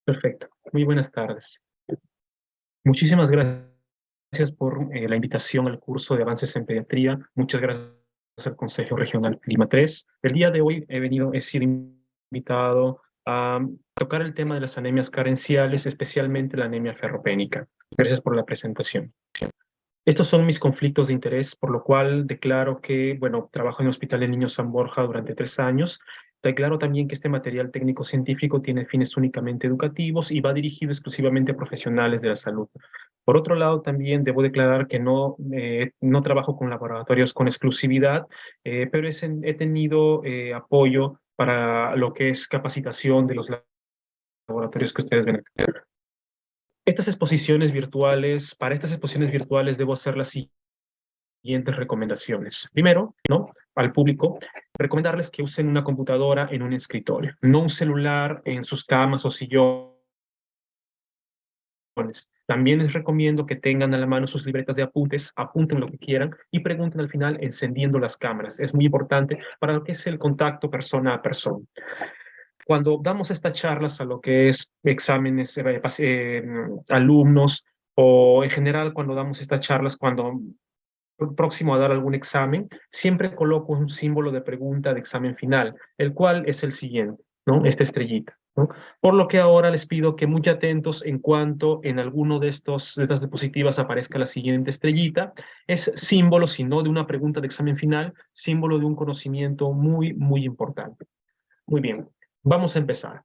Perfecto. Muy buenas tardes. Muchísimas gracias por la invitación al curso de avances en pediatría. Muchas gracias al Consejo Regional Lima 3. El día de hoy he sido invitado a tocar el tema de las anemias carenciales, especialmente la anemia ferropénica. Gracias por la presentación. Estos son mis conflictos de interés, por lo cual declaro que, bueno, trabajo en el Hospital de Niños San Borja durante 3 años. Declaro también que este material técnico-científico tiene fines únicamente educativos y va dirigido exclusivamente a profesionales de la salud. Por otro lado, también debo declarar que no trabajo con laboratorios con exclusividad, pero he tenido apoyo para lo que es capacitación de los laboratorios que ustedes ven aquí. Para estas exposiciones virtuales debo hacer las siguientes recomendaciones. Primero, ¿no? Al público, recomendarles que usen una computadora en un escritorio, no un celular en sus camas o sillones. También les recomiendo que tengan a la mano sus libretas de apuntes, apunten lo que quieran y pregunten al final encendiendo las cámaras. Es muy importante para lo que es el contacto persona a persona. Cuando damos estas charlas a lo que es exámenes, alumnos, o en general cuando damos estas charlas, cuando próximo a dar algún examen, siempre coloco un símbolo de pregunta de examen final, el cual es el siguiente, ¿no? Esta estrellita, ¿no? Por lo que ahora les pido que muy atentos en cuanto en alguno de estas diapositivas aparezca la siguiente estrellita. Es símbolo, si no de una pregunta de examen final, símbolo de un conocimiento muy, muy importante. Muy bien, vamos a empezar.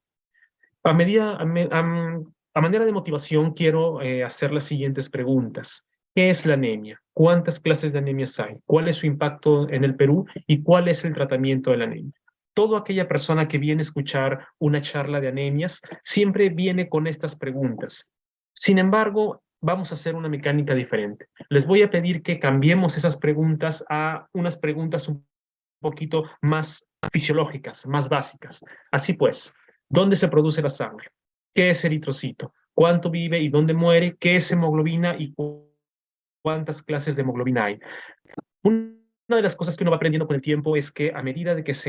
A manera de motivación, quiero hacer las siguientes preguntas. ¿Qué es la anemia? ¿Cuántas clases de anemias hay? ¿Cuál es su impacto en el Perú? ¿Y cuál es el tratamiento de la anemia? Toda aquella persona que viene a escuchar una charla de anemias siempre viene con estas preguntas. Sin embargo, vamos a hacer una mecánica diferente. Les voy a pedir que cambiemos esas preguntas a unas preguntas un poquito más fisiológicas, más básicas. Así pues, ¿dónde se produce la sangre? ¿Qué es eritrocito? ¿Cuánto vive y dónde muere? ¿Qué es hemoglobina y cuántas clases de hemoglobina hay? Una de las cosas que uno va aprendiendo con el tiempo es que a medida de que se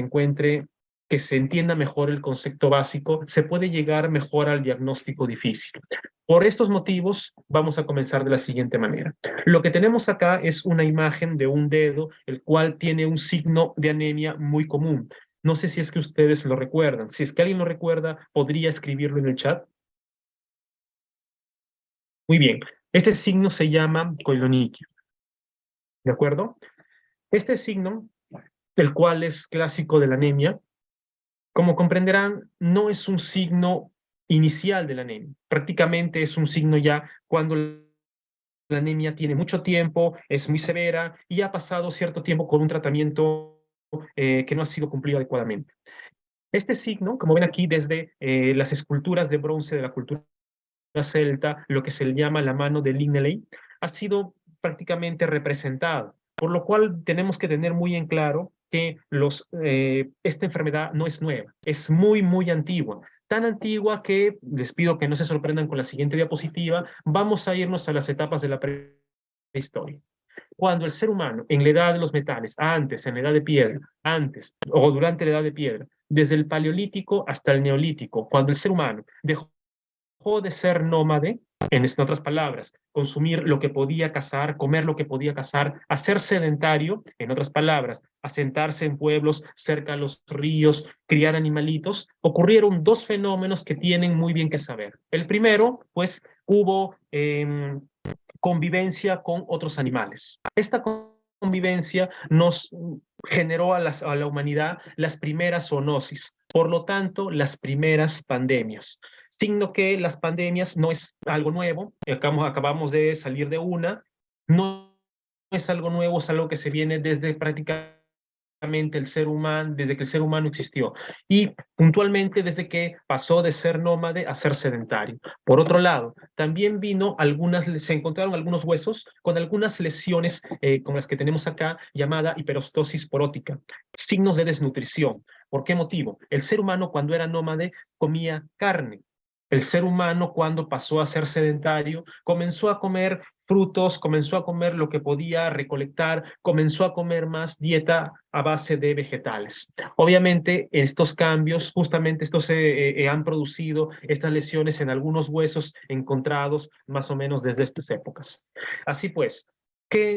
entienda mejor el concepto básico, se puede llegar mejor al diagnóstico difícil. Por estos motivos, vamos a comenzar de la siguiente manera. Lo que tenemos acá es una imagen de un dedo, el cual tiene un signo de anemia muy común. No sé si es que ustedes lo recuerdan. Si es que alguien lo recuerda, ¿podría escribirlo en el chat? Muy bien. Este signo se llama coiloniquio. ¿De acuerdo? Este signo, el cual es clásico de la anemia, como comprenderán, no es un signo inicial de la anemia. Prácticamente es un signo ya cuando la anemia tiene mucho tiempo, es muy severa y ha pasado cierto tiempo con un tratamiento que no ha sido cumplido adecuadamente. Este signo, como ven aquí desde las esculturas de bronce de la cultura celta, lo que se le llama la mano de Linneley, ha sido prácticamente representado, por lo cual tenemos que tener muy en claro que esta enfermedad no es nueva, es muy, muy antigua. Tan antigua que les pido que no se sorprendan con la siguiente diapositiva, vamos a irnos a las etapas de la prehistoria. Cuando el ser humano, en la edad de los metales, antes, en la edad de piedra, antes o durante la edad de piedra, desde el paleolítico hasta el neolítico, cuando el ser humano dejó de ser nómade, en otras palabras, consumir lo que podía cazar, comer lo que podía cazar, a ser sedentario, en otras palabras, asentarse en pueblos cerca de los ríos, criar animalitos, ocurrieron dos fenómenos que tienen muy bien que saber. El primero, pues, hubo convivencia con otros animales. Esta convivencia nos generó a la humanidad las primeras zoonosis, por lo tanto, las primeras pandemias. Signo que las pandemias no es algo nuevo, acabamos de salir de una, no es algo nuevo, es algo que se viene desde prácticamente el ser humano, desde que el ser humano existió, y puntualmente desde que pasó de ser nómade a ser sedentario. Por otro lado, también se encontraron algunos huesos con algunas lesiones como las que tenemos acá, llamada hiperostosis porótica, signos de desnutrición. ¿Por qué motivo? El ser humano cuando era nómade comía carne, El ser humano, cuando pasó a ser sedentario, comenzó a comer frutos, comenzó a comer lo que podía recolectar, comenzó a comer más dieta a base de vegetales. Obviamente, estos cambios, justamente estos han producido estas lesiones en algunos huesos encontrados más o menos desde estas épocas. Así pues,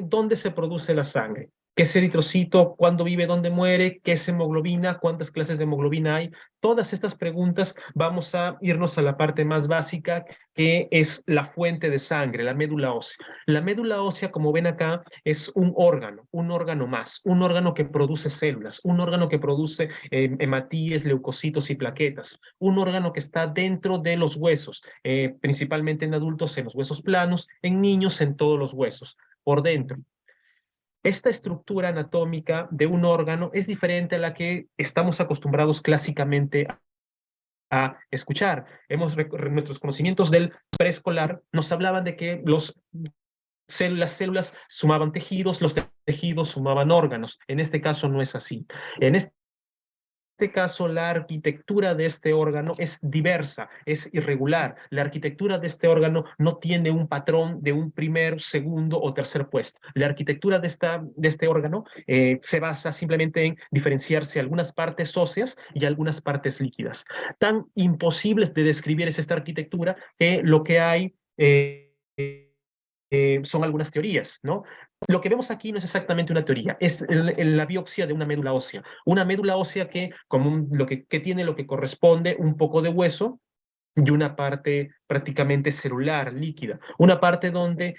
¿dónde se produce la sangre? ¿Qué es eritrocito? ¿Cuándo vive? ¿Dónde muere? ¿Qué es hemoglobina? ¿Cuántas clases de hemoglobina hay? Todas estas preguntas vamos a irnos a la parte más básica, que es la fuente de sangre, la médula ósea. La médula ósea, como ven acá, es un órgano más, un órgano que produce células, un órgano que produce hematíes, leucocitos y plaquetas, un órgano que está dentro de los huesos, principalmente en adultos en los huesos planos, en niños en todos los huesos, por dentro. Esta estructura anatómica de un órgano es diferente a la que estamos acostumbrados clásicamente a escuchar. Nuestros conocimientos del preescolar nos hablaban de que las células sumaban tejidos, los tejidos sumaban órganos. En este caso no es así. En este caso, la arquitectura de este órgano es diversa, es irregular. La arquitectura de este órgano no tiene un patrón de un primer, segundo o tercer puesto. La arquitectura de este órgano se basa simplemente en diferenciarse algunas partes óseas y algunas partes líquidas. Tan imposibles de describir es esta arquitectura que lo que hay son algunas teorías, ¿no? Lo que vemos aquí no es exactamente una teoría, es la biopsia de una médula ósea. Una médula ósea que, que tiene lo que corresponde un poco de hueso y una parte prácticamente celular, líquida. Una parte donde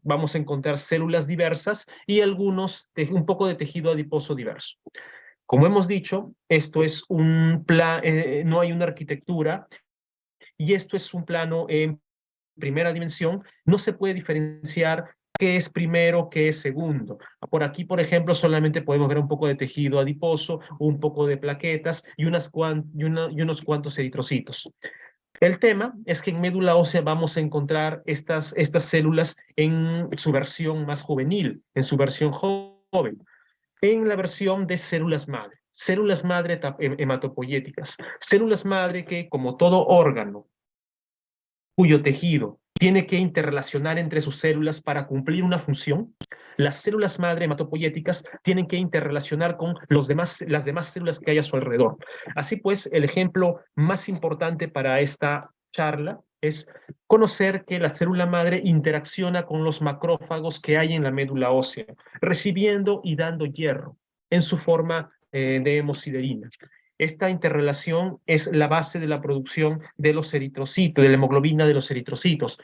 vamos a encontrar células diversas y un poco de tejido adiposo diverso. Como hemos dicho, esto es un plan, no hay una arquitectura y esto es un plano en primera dimensión, no se puede diferenciar qué es primero, qué es segundo. Por aquí, por ejemplo, solamente podemos ver un poco de tejido adiposo, un poco de plaquetas y unos cuantos eritrocitos. El tema es que en médula ósea vamos a encontrar estas células en su versión más juvenil, en su versión joven, en la versión de células madre hematopoyéticas, células madre que, como todo órgano, cuyo tejido tiene que interrelacionar entre sus células para cumplir una función, las células madre hematopoyéticas tienen que interrelacionar con las demás células que hay a su alrededor. Así pues, el ejemplo más importante para esta charla es conocer que la célula madre interacciona con los macrófagos que hay en la médula ósea, recibiendo y dando hierro en su forma de hemosiderina. Esta interrelación es la base de la producción de los eritrocitos, de la hemoglobina de los eritrocitos.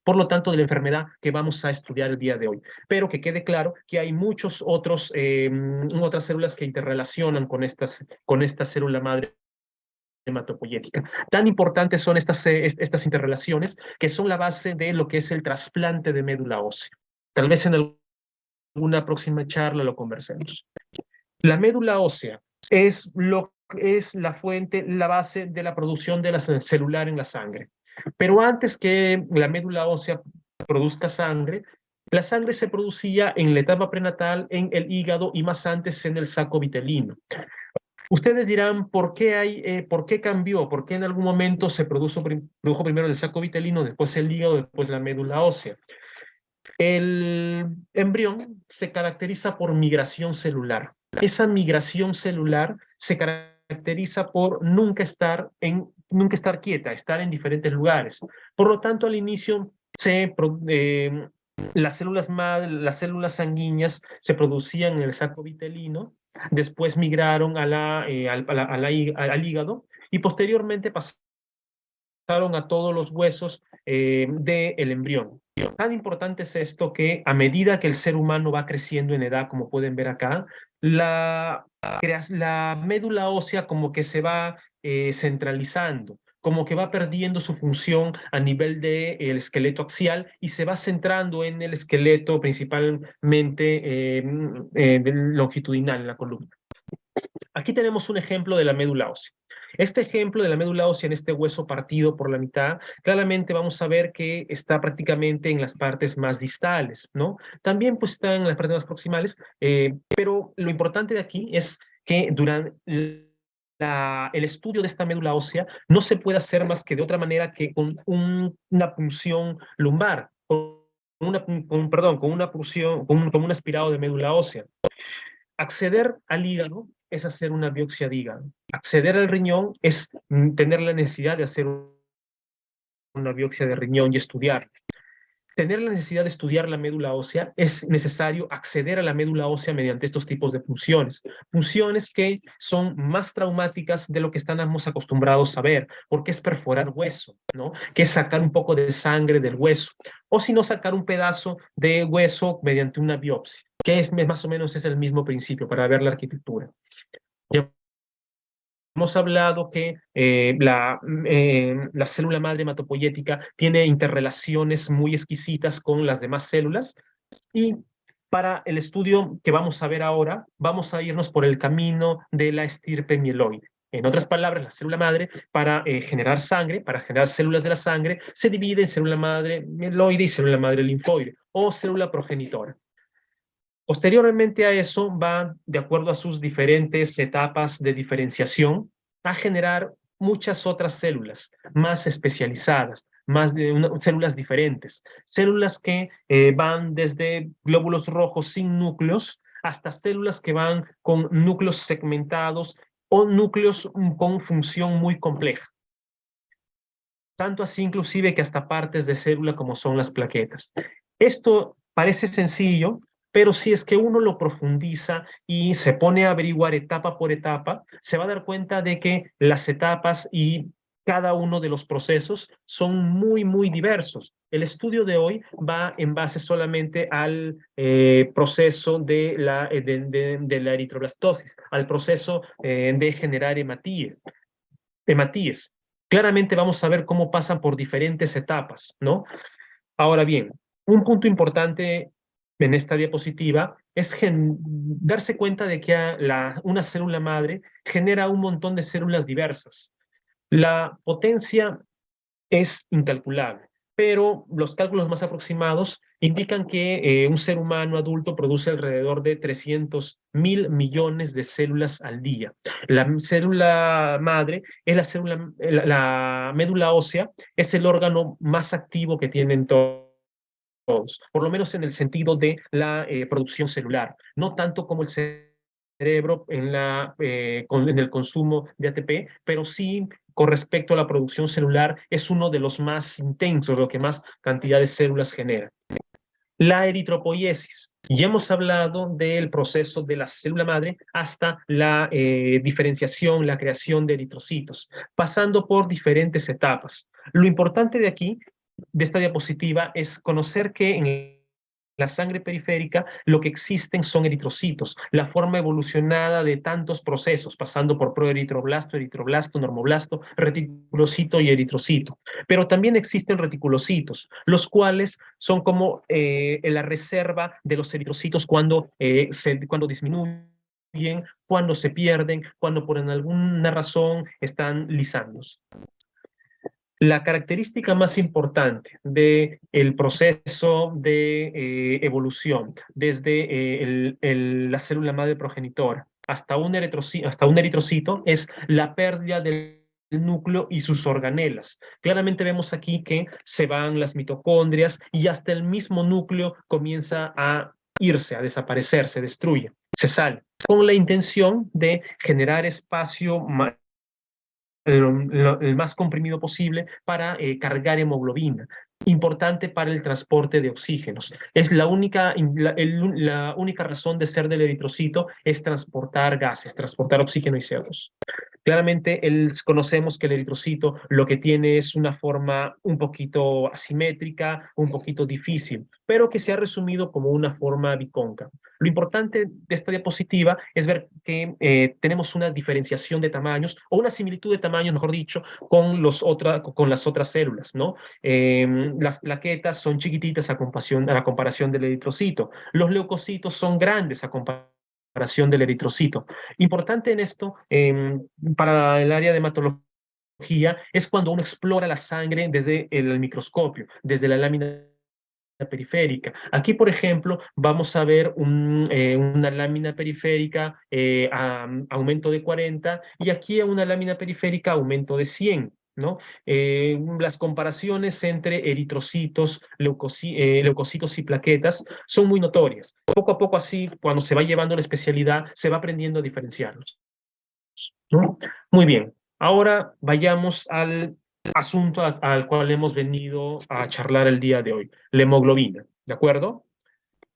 Por lo tanto, de la enfermedad que vamos a estudiar el día de hoy. Pero que quede claro que hay otras células que interrelacionan con esta célula madre hematopoyética. Tan importantes son estas interrelaciones que son la base de lo que es el trasplante de médula ósea. Tal vez en alguna próxima charla lo conversemos. La médula ósea es la fuente, la base de la producción de la celular en la sangre. Pero antes que la médula ósea produzca sangre, la sangre se producía en la etapa prenatal en el hígado y más antes en el saco vitelino. Ustedes dirán, ¿por qué cambió? ¿Por qué en algún momento se produjo primero el saco vitelino, después el hígado, después la médula ósea? El embrión se caracteriza por migración celular. Esa migración celular se caracteriza por nunca estar quieta, estar en diferentes lugares. Por lo tanto, al inicio las células sanguíneas se producían en el saco vitelino, después migraron al hígado y posteriormente pasaron a todos los huesos del embrión. Tan importante es esto que a medida que el ser humano va creciendo en edad, como pueden ver acá, la médula ósea como que se va centralizando, como que va perdiendo su función a nivel del esqueleto axial y se va centrando en el esqueleto principalmente longitudinal, en la columna. Aquí tenemos un ejemplo de la médula ósea. Este ejemplo de la médula ósea en este hueso partido por la mitad, claramente vamos a ver que está prácticamente en las partes más distales, ¿no? También pues está en las partes más proximales, pero lo importante de aquí es que durante el estudio de esta médula ósea no se puede hacer más que de otra manera que con una punción lumbar, con una punción, con un aspirado de médula ósea. Acceder al hígado es hacer una biopsia de hígado. Acceder al riñón es tener la necesidad de hacer una biopsia de riñón y estudiar. Tener la necesidad de estudiar la médula ósea, es necesario acceder a la médula ósea mediante estos tipos de punciones que son más traumáticas de lo que estamos acostumbrados a ver, porque es perforar hueso, ¿no? Que es sacar un poco de sangre del hueso, o si no, sacar un pedazo de hueso mediante una biopsia, que es más o menos es el mismo principio para ver la arquitectura. Ya hemos hablado que la célula madre hematopoyética tiene interrelaciones muy exquisitas con las demás células, y para el estudio que vamos a ver ahora, vamos a irnos por el camino de la estirpe mieloide. En otras palabras, la célula madre, para generar sangre, para generar células de la sangre, se divide en célula madre mieloide y célula madre linfoide, o célula progenitora. Posteriormente a eso va, de acuerdo a sus diferentes etapas de diferenciación, a generar muchas otras células más especializadas, células diferentes, células que van desde glóbulos rojos sin núcleos hasta células que van con núcleos segmentados o núcleos con función muy compleja. Tanto así inclusive que hasta partes de célula como son las plaquetas. Esto parece sencillo, pero si es que uno lo profundiza y se pone a averiguar etapa por etapa, se va a dar cuenta de que las etapas y cada uno de los procesos son muy, muy diversos. El estudio de hoy va en base solamente al proceso de la eritroblastosis, al proceso de generar hematíes. Claramente vamos a ver cómo pasan por diferentes etapas, ¿no? Ahora bien, un punto importante en esta diapositiva es darse cuenta de que una célula madre genera un montón de células diversas. La potencia es incalculable, pero los cálculos más aproximados indican que un ser humano adulto produce alrededor de 300.000 millones de células al día. La célula madre es la médula ósea, es el órgano más activo que tienen todos, por lo menos en el sentido de la producción celular, no tanto como el cerebro en el consumo de ATP, pero sí con respecto a la producción celular es uno de los más intensos, lo que más cantidad de células genera. La eritropoiesis. Ya hemos hablado del proceso de la célula madre hasta la diferenciación, la creación de eritrocitos, pasando por diferentes etapas. Lo importante de aquí, de esta diapositiva, es conocer que en la sangre periférica lo que existen son eritrocitos, la forma evolucionada de tantos procesos, pasando por proeritroblasto, eritroblasto, normoblasto, reticulocito y eritrocito. Pero también existen reticulocitos, los cuales son como la reserva de los eritrocitos cuando disminuyen, cuando se pierden, cuando por alguna razón están lisándose. La característica más importante del proceso de evolución, desde la célula madre progenitora hasta un eritrocito, es la pérdida del núcleo y sus organelas. Claramente vemos aquí que se van las mitocondrias y hasta el mismo núcleo comienza a irse, a desaparecer, se destruye, se sale, con la intención de generar espacio el más comprimido posible para cargar hemoglobina, importante para el transporte de oxígenos. Es la única razón de ser del eritrocito es transportar gases, transportar oxígeno y CO2. Claramente conocemos que el eritrocito lo que tiene es una forma un poquito asimétrica, un poquito difícil, pero que se ha resumido como una forma bicóncava. Lo importante de esta diapositiva es ver que tenemos una diferenciación de tamaños, o una similitud de tamaños, mejor dicho, con las otras células, ¿no? Las plaquetas son chiquititas a comparación del eritrocito. Los leucocitos son grandes a comparación del eritrocito. Importante en esto, para el área de hematología, es cuando uno explora la sangre desde el microscopio, desde la lámina periférica. Aquí, por ejemplo, vamos a ver una lámina periférica aumento de 40 y aquí una lámina periférica aumento de 100. ¿No? Las comparaciones entre eritrocitos, leucocitos y plaquetas son muy notorias. Poco a poco así, cuando se va llevando la especialidad, se va aprendiendo a diferenciarlos. ¿No? Muy bien, ahora vayamos al asunto al cual hemos venido a charlar el día de hoy, la hemoglobina, ¿de acuerdo?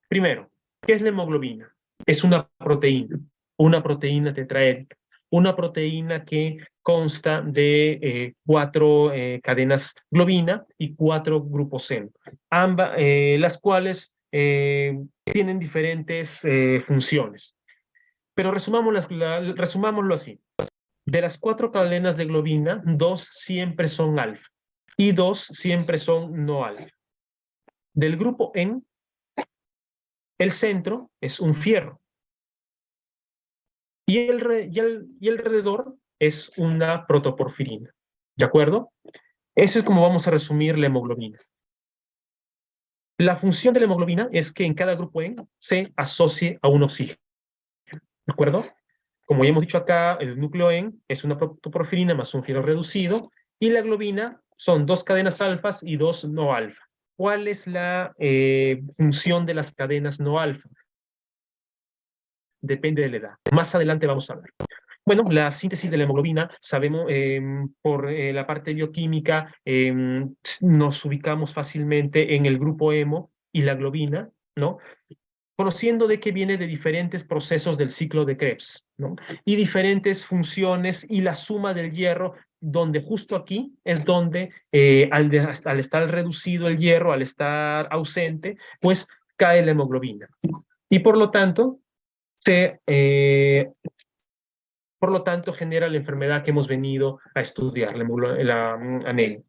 Primero, ¿qué es la hemoglobina? Es una proteína tetraédrica, una proteína que consta de 4 cadenas globina y 4 grupos M, las cuales tienen diferentes funciones. Pero resumámoslo así. De las 4 cadenas de globina, 2 siempre son alfa y 2 siempre son no alfa. Del grupo N, el centro es un fierro y el alrededor es una protoporfirina. ¿De acuerdo? Eso es como vamos a resumir la hemoglobina. La función de la hemoglobina es que en cada grupo N se asocie a un oxígeno. ¿De acuerdo? Como ya hemos dicho acá, el núcleo N es una protoporfirina más un fierro reducido y la globina son 2 cadenas alfas y 2 no alfa. ¿Cuál es la función de las cadenas no alfa? Depende de la edad. Más adelante vamos a ver. Bueno, la síntesis de la hemoglobina, sabemos por la parte bioquímica, nos ubicamos fácilmente en el grupo hemo y la globina, ¿no? Conociendo de que viene de diferentes procesos del ciclo de Krebs, ¿no? Y diferentes funciones y la suma del hierro, donde justo aquí es donde al estar reducido el hierro, al estar ausente, pues cae la hemoglobina. Y se, eh, por lo tanto genera la enfermedad que hemos venido a estudiar, la anemia.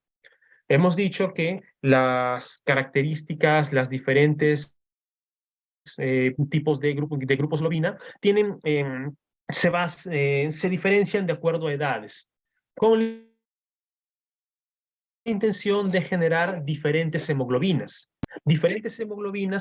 Hemos dicho que las características, las diferentes tipos de grupos globina tienen, se diferencian de acuerdo a edades, con la intención de generar diferentes hemoglobinas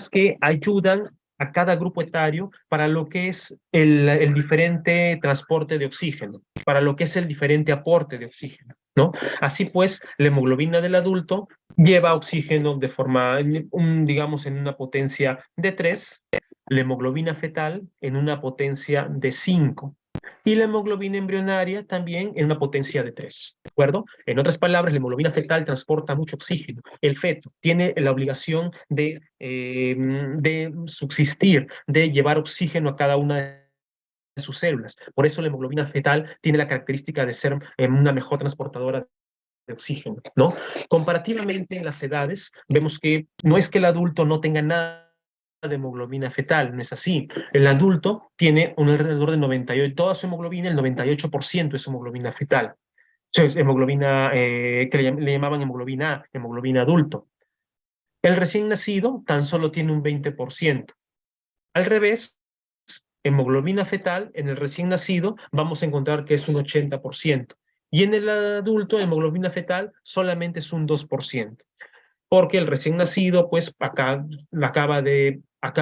que ayudan a cada grupo etario para lo que es el diferente transporte de oxígeno, para lo que es el diferente aporte de oxígeno, ¿no? Así pues, la hemoglobina del adulto lleva oxígeno de forma, digamos, en una potencia de 3, la hemoglobina fetal en una potencia de 5 y la hemoglobina embrionaria también en una potencia de 3, ¿de acuerdo? En otras palabras, la hemoglobina fetal transporta mucho oxígeno. El feto tiene la obligación de subsistir, de llevar oxígeno a cada una de sus células. Por eso la hemoglobina fetal tiene la característica de ser una mejor transportadora de oxígeno, ¿no? Comparativamente en las edades, vemos que no es que el adulto no tenga nada de hemoglobina fetal, no es así. El adulto tiene un alrededor de 98, toda su hemoglobina, el 98% es hemoglobina fetal. Es hemoglobina que le llamaban hemoglobina A, hemoglobina adulto. El recién nacido tan solo tiene un 20%. Al revés, hemoglobina fetal en el recién nacido vamos a encontrar que es un 80%. Y en el adulto, hemoglobina fetal solamente es un 2%. Porque el recién nacido, pues, acaba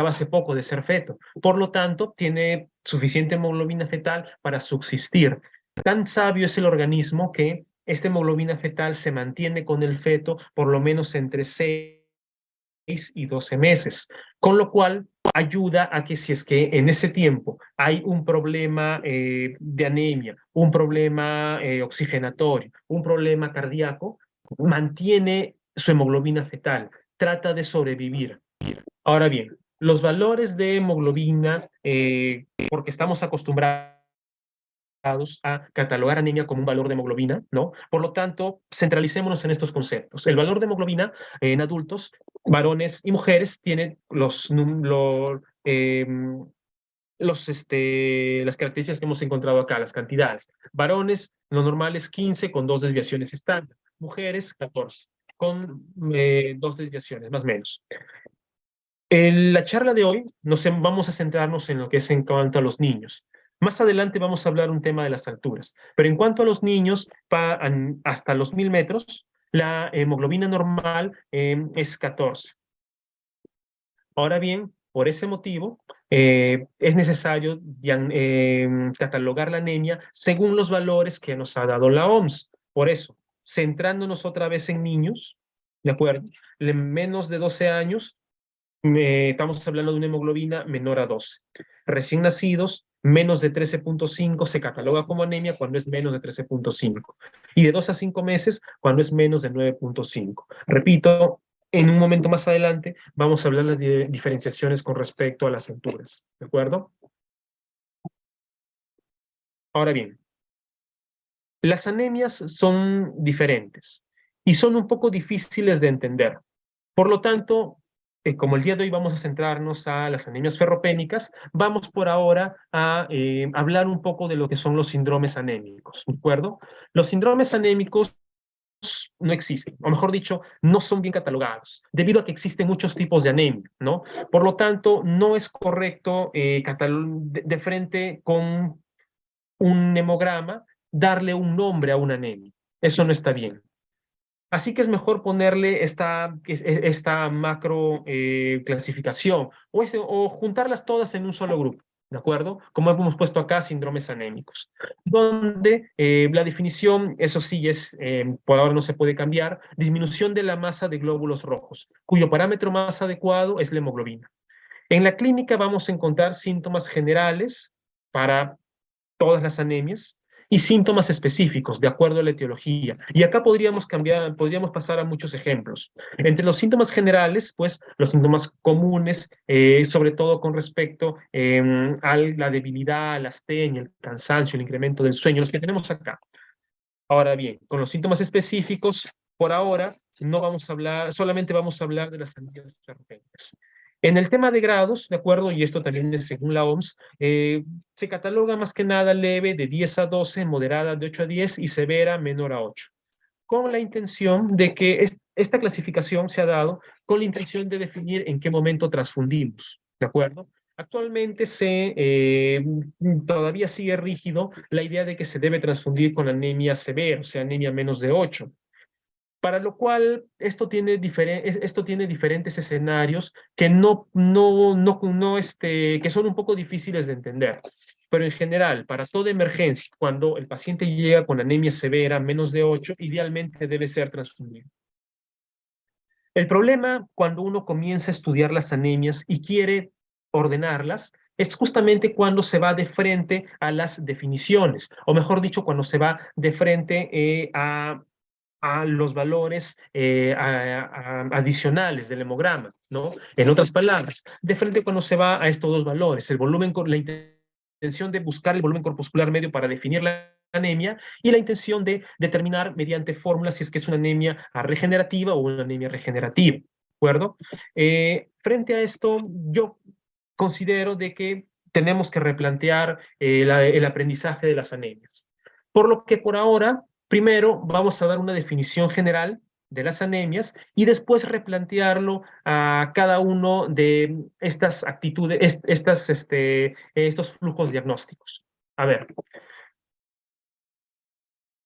hace poco de ser feto. Por lo tanto, tiene suficiente hemoglobina fetal para subsistir. Tan sabio es el organismo que esta hemoglobina fetal se mantiene con el feto por lo menos entre 6 y 12 meses, con lo cual ayuda a que si es que en ese tiempo hay un problema de anemia, un problema oxigenatorio, un problema cardíaco, mantiene su hemoglobina fetal, trata de sobrevivir. Ahora bien, los valores de hemoglobina, porque estamos acostumbrados a catalogar anemia como un valor de hemoglobina, ¿no? Por lo tanto, centralicémonos en estos conceptos. El valor de hemoglobina en adultos, varones y mujeres, tiene las características que hemos encontrado acá, las cantidades. Varones, lo normal es 15 con 2 desviaciones estándar. Mujeres, 14 con 2 desviaciones, más o menos. En la charla de hoy vamos a centrarnos en lo que es en cuanto a los niños. Más adelante vamos a hablar un tema de las alturas, pero en cuanto a los niños, hasta los 1000 metros, la hemoglobina normal es 14. Ahora bien, por ese motivo, es necesario catalogar la anemia según los valores que nos ha dado la OMS. Por eso, centrándonos otra vez en niños, ¿de acuerdo? En menos de 12 años, estamos hablando de una hemoglobina menor a 12. Recién nacidos, menos de 13,5 se cataloga como anemia cuando es menos de 13,5. Y de 2 a 5 meses cuando es menos de 9,5. Repito, en un momento más adelante vamos a hablar de diferenciaciones con respecto a las alturas. ¿De acuerdo? Ahora bien, las anemias son diferentes y son un poco difíciles de entender. Por lo tanto, como el día de hoy vamos a centrarnos a las anemias ferropénicas, vamos por ahora a hablar un poco de lo que son los síndromes anémicos, ¿de acuerdo? Los síndromes anémicos no existen, o mejor dicho, no son bien catalogados, debido a que existen muchos tipos de anemia, ¿no? Por lo tanto, no es correcto de frente con un hemograma darle un nombre a una anemia. Eso no está bien. Así que es mejor ponerle esta macro clasificación o juntarlas todas en un solo grupo, ¿de acuerdo? Como hemos puesto acá, síndromes anémicos, donde la definición, eso sí, por ahora no se puede cambiar, disminución de la masa de glóbulos rojos, cuyo parámetro más adecuado es la hemoglobina. En la clínica vamos a encontrar síntomas generales para todas las anemias y síntomas específicos de acuerdo a la etiología. Y acá podríamos pasar a muchos ejemplos. Entre los síntomas generales, pues los síntomas comunes, sobre todo con respecto a la debilidad, la astenia, el cansancio, el incremento del sueño, los que tenemos acá. Ahora bien, con los síntomas específicos, por ahora, no vamos a hablar, solamente vamos a hablar de las anemias ferropénicas. En el tema de grados, ¿de acuerdo? Y esto también es según la OMS, se cataloga más que nada leve de 10 a 12, moderada de 8 a 10 y severa menor a 8, con la intención de que esta clasificación se ha dado con la intención de definir en qué momento transfundimos, ¿de acuerdo? Actualmente todavía sigue rígido la idea de que se debe transfundir con anemia severa, o sea, anemia menos de 8, para lo cual esto tiene diferentes escenarios que que son un poco difíciles de entender. Pero en general, para toda emergencia, cuando el paciente llega con anemia severa, menos de 8, idealmente debe ser transfundido. El problema cuando uno comienza a estudiar las anemias y quiere ordenarlas es justamente cuando se va de frente a las definiciones, o mejor dicho, cuando se va de frente a los valores adicionales del hemograma, ¿no? En otras palabras, de frente cuando se va a estos dos valores, el volumen, la intención de buscar el volumen corpuscular medio para definir la anemia y la intención de determinar mediante fórmulas si es que es una anemia regenerativa o una anemia regenerativa, ¿de acuerdo? Frente a esto, yo considero de que tenemos que replantear el aprendizaje de las anemias. Por lo que por ahora, primero vamos a dar una definición general de las anemias y después replantearlo a cada uno de estas actitudes, estos flujos diagnósticos. A ver,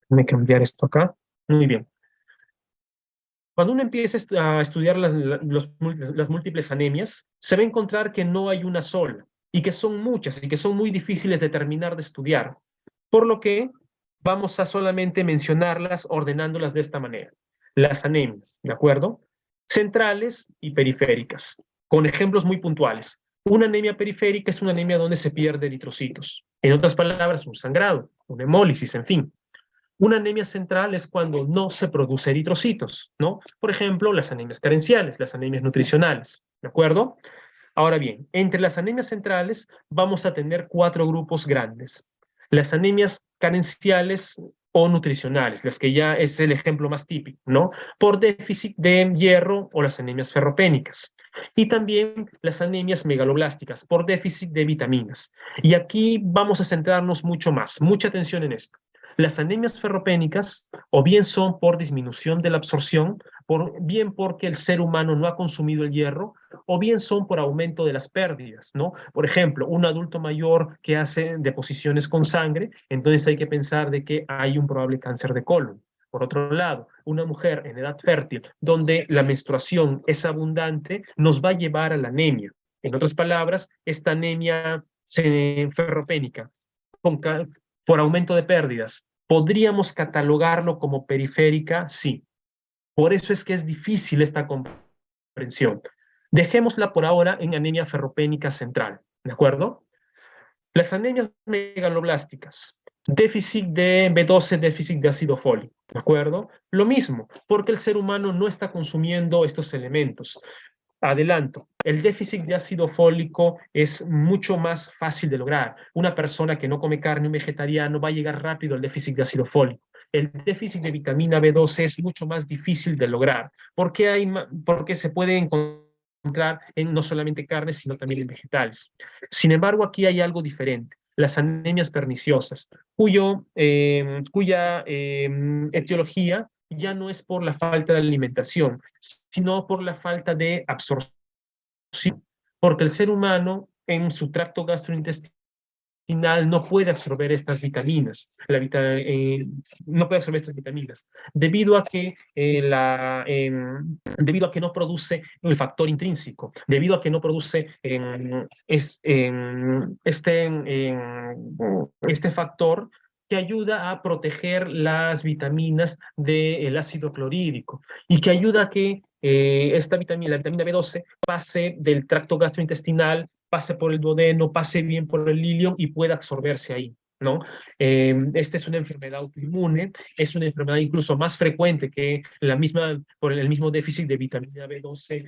déjame cambiar esto acá. Muy bien. Cuando uno empieza a estudiar las múltiples anemias, se va a encontrar que no hay una sola y que son muchas y que son muy difíciles de terminar de estudiar. Por lo que vamos a solamente mencionarlas ordenándolas de esta manera. Las anemias, ¿de acuerdo? Centrales y periféricas, con ejemplos muy puntuales. Una anemia periférica es una anemia donde se pierde eritrocitos. En otras palabras, un sangrado, una hemólisis, en fin. Una anemia central es cuando no se produce eritrocitos, ¿no? Por ejemplo, las anemias carenciales, las anemias nutricionales, ¿de acuerdo? Ahora bien, entre las anemias centrales vamos a tener 4 grupos grandes. Las anemias carenciales o nutricionales, las que ya es el ejemplo más típico, ¿no? Por déficit de hierro o las anemias ferropénicas. Y también las anemias megaloblásticas por déficit de vitaminas. Y aquí vamos a centrarnos mucho más, mucha atención en esto. Las anemias ferropénicas o bien son por disminución de la absorción, bien porque el ser humano no ha consumido el hierro, o bien son por aumento de las pérdidas, ¿no? Por ejemplo, un adulto mayor que hace deposiciones con sangre, entonces hay que pensar de que hay un probable cáncer de colon. Por otro lado, una mujer en edad fértil, donde la menstruación es abundante, nos va a llevar a la anemia. En otras palabras, esta anemia ferropénica, por aumento de pérdidas, ¿podríamos catalogarlo como periférica? Sí. Por eso es que es difícil esta comprensión. Dejémosla por ahora en anemia ferropénica central, ¿de acuerdo? Las anemias megaloblásticas, déficit de B12, déficit de ácido fólico, ¿de acuerdo? Lo mismo, porque el ser humano no está consumiendo estos elementos. Adelanto, el déficit de ácido fólico es mucho más fácil de lograr. Una persona que no come carne, un vegetariano, va a llegar rápido al déficit de ácido fólico. El déficit de vitamina B12 es mucho más difícil de lograr, porque se puede encontrar en no solamente carne, sino también en vegetales. Sin embargo, aquí hay algo diferente. Las anemias perniciosas, cuya etiología ya no es por la falta de alimentación, sino por la falta de absorción, porque el ser humano en su tracto gastrointestinal no puede absorber estas vitaminas, no puede absorber estas vitaminas, debido a que no produce el factor intrínseco, debido a que no produce este factor que ayuda a proteger las vitaminas del ácido clorhídrico y que ayuda a que la vitamina B12, pase del tracto gastrointestinal, pase por el duodeno, pase bien por el ilio y pueda absorberse ahí, ¿no? Esta es una enfermedad autoinmune, es una enfermedad incluso más frecuente que por el mismo déficit de vitamina B12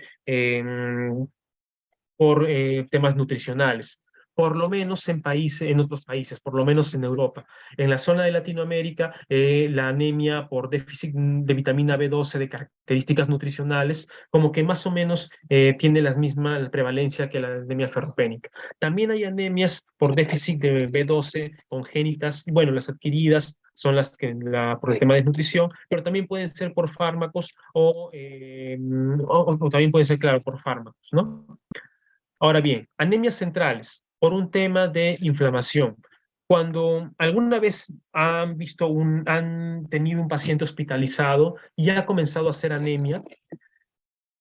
por temas nutricionales. Por lo menos en otros países, por lo menos en Europa. En la zona de Latinoamérica, la anemia por déficit de vitamina B12 de características nutricionales, como que más o menos tiene la misma prevalencia que la anemia ferropénica. También hay anemias por déficit de B12 congénitas, bueno, las adquiridas son las que por el tema de nutrición, pero también pueden ser por fármacos o también pueden ser, claro, por fármacos, ¿no? Ahora bien, anemias centrales, por un tema de inflamación. Cuando alguna vez han tenido un paciente hospitalizado y ha comenzado a hacer anemia,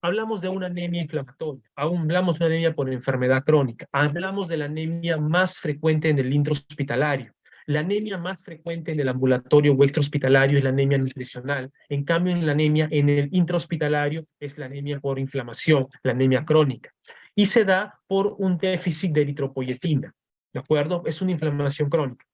hablamos de una anemia inflamatoria, hablamos de una anemia por enfermedad crónica, hablamos de la anemia más frecuente en el intrahospitalario. La anemia más frecuente en el ambulatorio o extrahospitalario es la anemia nutricional. En cambio, en la anemia en el intrahospitalario es la anemia por inflamación, la anemia crónica. Y se da por un déficit de eritropoyetina, ¿de acuerdo? Es una inflamación crónica.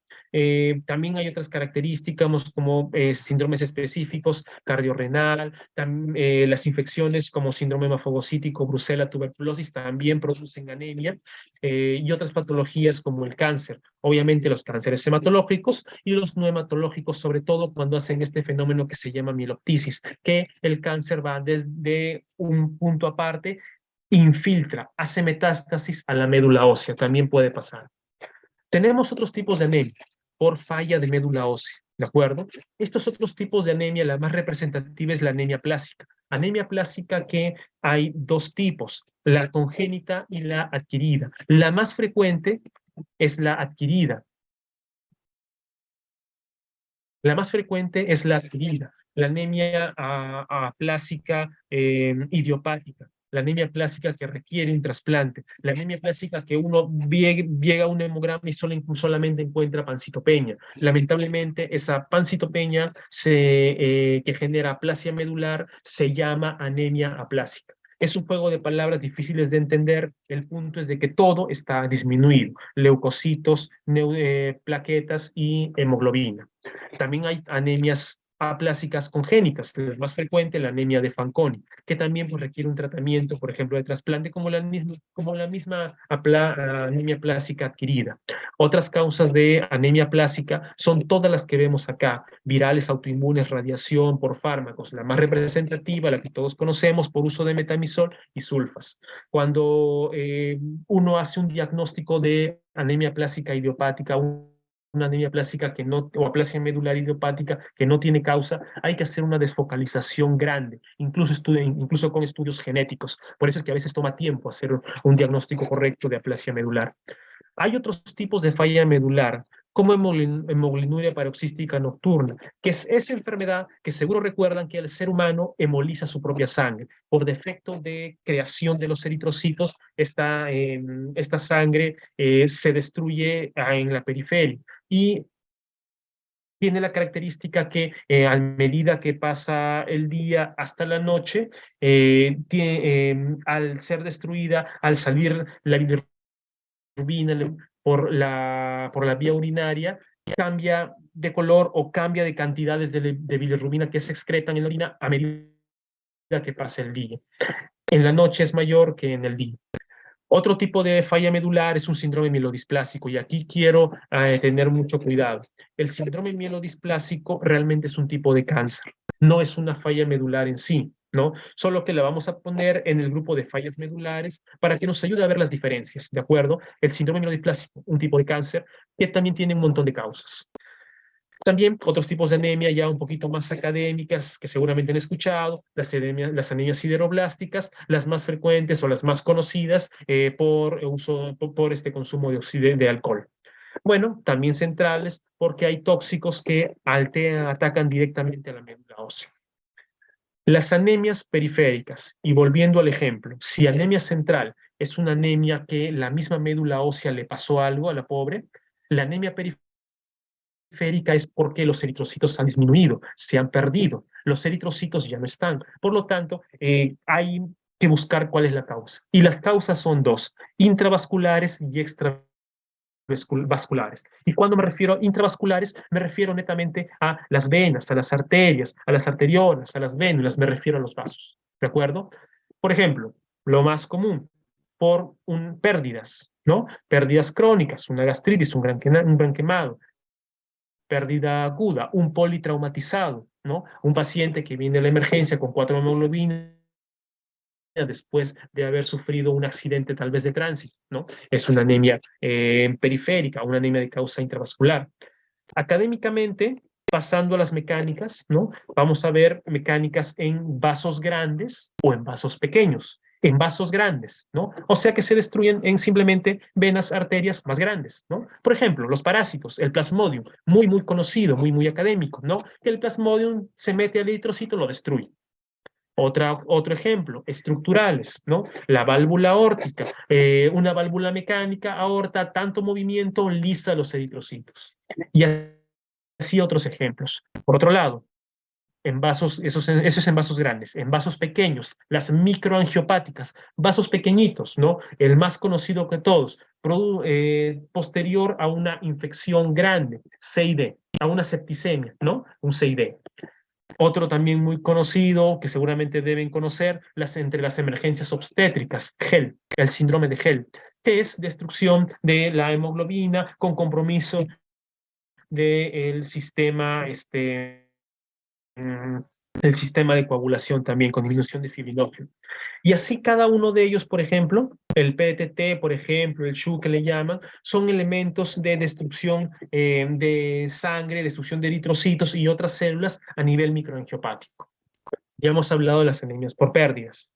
También hay otras características como síndromes específicos, cardiorrenal, las infecciones como síndrome hemofagocítico, brucela, tuberculosis también producen anemia y otras patologías como el cáncer. Obviamente los cánceres hematológicos y los no hematológicos, sobre todo cuando hacen este fenómeno que se llama mieloptisis, que el cáncer va desde un punto aparte, infiltra, hace metástasis a la médula ósea, también puede pasar. Tenemos otros tipos de anemia por falla de médula ósea, ¿de acuerdo? Estos otros tipos de anemia, la más representativa es la anemia plástica. Anemia plástica que hay dos tipos, la congénita y la adquirida. La más frecuente es la adquirida. La más frecuente es la adquirida, la anemia aplásica idiopática, la anemia plástica que requiere un trasplante, la anemia plástica que uno llega a un hemograma y solamente encuentra pancitopeña. Lamentablemente, esa pancitopeña que genera aplasia medular se llama anemia aplásica. Es un juego de palabras difíciles de entender. El punto es de que todo está disminuido. Leucocitos, plaquetas y hemoglobina. También hay anemias aplásicas congénitas, la más frecuente, la anemia de Fanconi, que también pues, requiere un tratamiento, por ejemplo, de trasplante, como la misma anemia plástica adquirida. Otras causas de anemia plástica son todas las que vemos acá, virales, autoinmunes, radiación, por fármacos. La más representativa, la que todos conocemos, por uso de metamizol y sulfas. Cuando uno hace un diagnóstico de anemia plástica idiopática, una anemia plástica o aplasia medular idiopática que no tiene causa, hay que hacer una desfocalización grande, incluso con estudios genéticos. Por eso es que a veces toma tiempo hacer un diagnóstico correcto de aplasia medular. Hay otros tipos de falla medular, como hemoglobinuria paroxística nocturna, que es esa enfermedad que seguro recuerdan que el ser humano hemoliza su propia sangre. Por defecto de creación de los eritrocitos, esta sangre se destruye en la periferia. Y tiene la característica que a medida que pasa el día hasta la noche, al ser destruida, al salir la bilirrubina por la vía urinaria, cambia de color o cambia de cantidades de bilirrubina que se excretan en la orina a medida que pasa el día. En la noche es mayor que en el día. Otro tipo de falla medular es un síndrome mielodisplásico, y aquí quiero tener mucho cuidado. El síndrome mielodisplásico realmente es un tipo de cáncer, no es una falla medular en sí, ¿no? Solo que la vamos a poner en el grupo de fallas medulares para que nos ayude a ver las diferencias, ¿de acuerdo? El síndrome mielodisplásico, un tipo de cáncer que también tiene un montón de causas. También otros tipos de anemia ya un poquito más académicas que seguramente han escuchado, las anemias sideroblásticas, las más frecuentes o las más conocidas por este consumo de alcohol. Bueno, también centrales porque hay tóxicos que atacan directamente a la médula ósea. Las anemias periféricas, y volviendo al ejemplo, si anemia central es una anemia que la misma médula ósea le pasó algo a la pobre, la anemia periférica es porque los eritrocitos han disminuido, se han perdido, los eritrocitos ya no están. Por lo tanto, hay que buscar cuál es la causa. Y las causas son dos, intravasculares y extravasculares. Y cuando me refiero a intravasculares, me refiero netamente a las venas, a las arterias, a las arteriolas, a las vénulas, me refiero a los vasos. ¿De acuerdo? Por ejemplo, lo más común, pérdidas, ¿no? Pérdidas crónicas, una gastritis, un gran quemado, pérdida aguda, un politraumatizado, ¿no? Un paciente que viene a la emergencia con 4 hemoglobinas después de haber sufrido un accidente tal vez de tránsito, ¿no? Es una anemia periférica, una anemia de causa intravascular. Académicamente, pasando a las mecánicas, ¿no? Vamos a ver mecánicas en vasos grandes o en vasos pequeños. En vasos grandes, ¿no? O sea que se destruyen en simplemente venas, arterias más grandes, ¿no? Por ejemplo, los parásitos, el plasmodium, muy conocido, muy académico, ¿no? Que el plasmodium se mete al eritrocito, lo destruye. Otro ejemplo, estructurales, ¿no? La válvula aórtica, una válvula mecánica, aorta, tanto movimiento, lisa los eritrocitos. Y así otros ejemplos. Por otro lado, en vasos, eso es en vasos grandes, en vasos pequeños, las microangiopáticas, vasos pequeñitos, ¿no? El más conocido que todos, posterior a una infección grande, CID, a una septicemia, ¿no? Un CID. Otro también muy conocido, que seguramente deben conocer, entre las emergencias obstétricas, HEL, el síndrome de HEL, que es destrucción de la hemoglobina con compromiso del sistema, el sistema de coagulación también, con disminución de fibrinógeno. Y así cada uno de ellos, por ejemplo, el PTT, por ejemplo, el SHU que le llaman, son elementos de destrucción de sangre, destrucción de eritrocitos y otras células a nivel microangiopático. Ya hemos hablado de las anemias por pérdidas.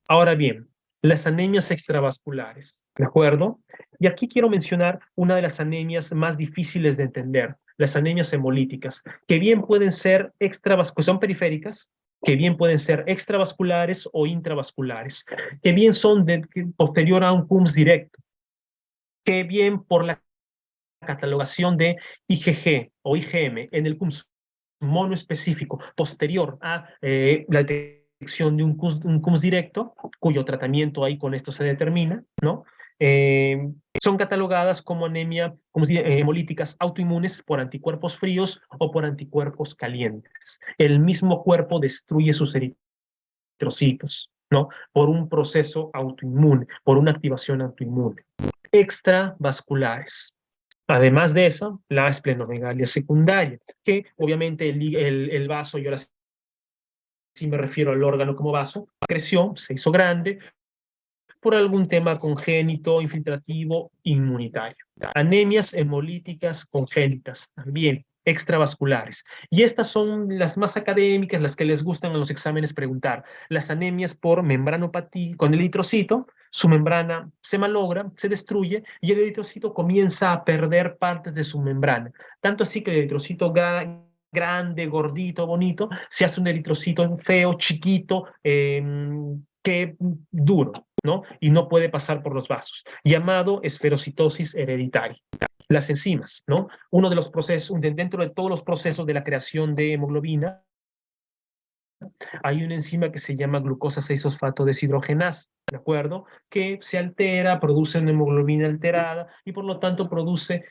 Ahora bien, las anemias extravasculares, ¿de acuerdo? Y aquí quiero mencionar una de las anemias más difíciles de entender, las anemias hemolíticas, que bien pueden ser son periféricas, que bien pueden ser extravasculares o intravasculares, que bien son posterior a un CUMS directo, que bien por la catalogación de IgG o IgM en el CUMS monoespecífico posterior a la detección de un CUMS directo, cuyo tratamiento ahí con esto se determina, ¿no? Son catalogadas como anemia, hemolíticas autoinmunes por anticuerpos fríos o por anticuerpos calientes. El mismo cuerpo destruye sus eritrocitos, ¿no? Por un proceso autoinmune, por una activación autoinmune. Extravasculares. Además de eso, la esplenomegalia secundaria, que obviamente el vaso, yo ahora sí me refiero al órgano como vaso, creció, se hizo grande por algún tema congénito, infiltrativo, inmunitario. Anemias hemolíticas congénitas también, extravasculares. Y estas son las más académicas, las que les gustan en los exámenes preguntar. Las anemias por membranopatía, con el eritrocito, su membrana se malogra, se destruye y el eritrocito comienza a perder partes de su membrana. Tanto así que el eritrocito grande, gordito, bonito, se hace un eritrocito feo, chiquito, que duro, ¿no? Y no puede pasar por los vasos, llamado esferocitosis hereditaria. Las enzimas, ¿no? Uno de los procesos, dentro de todos los procesos de la creación de hemoglobina, hay una enzima que se llama glucosa 6-fosfato deshidrogenasa, ¿de acuerdo? Que se altera, produce una hemoglobina alterada y por lo tanto produce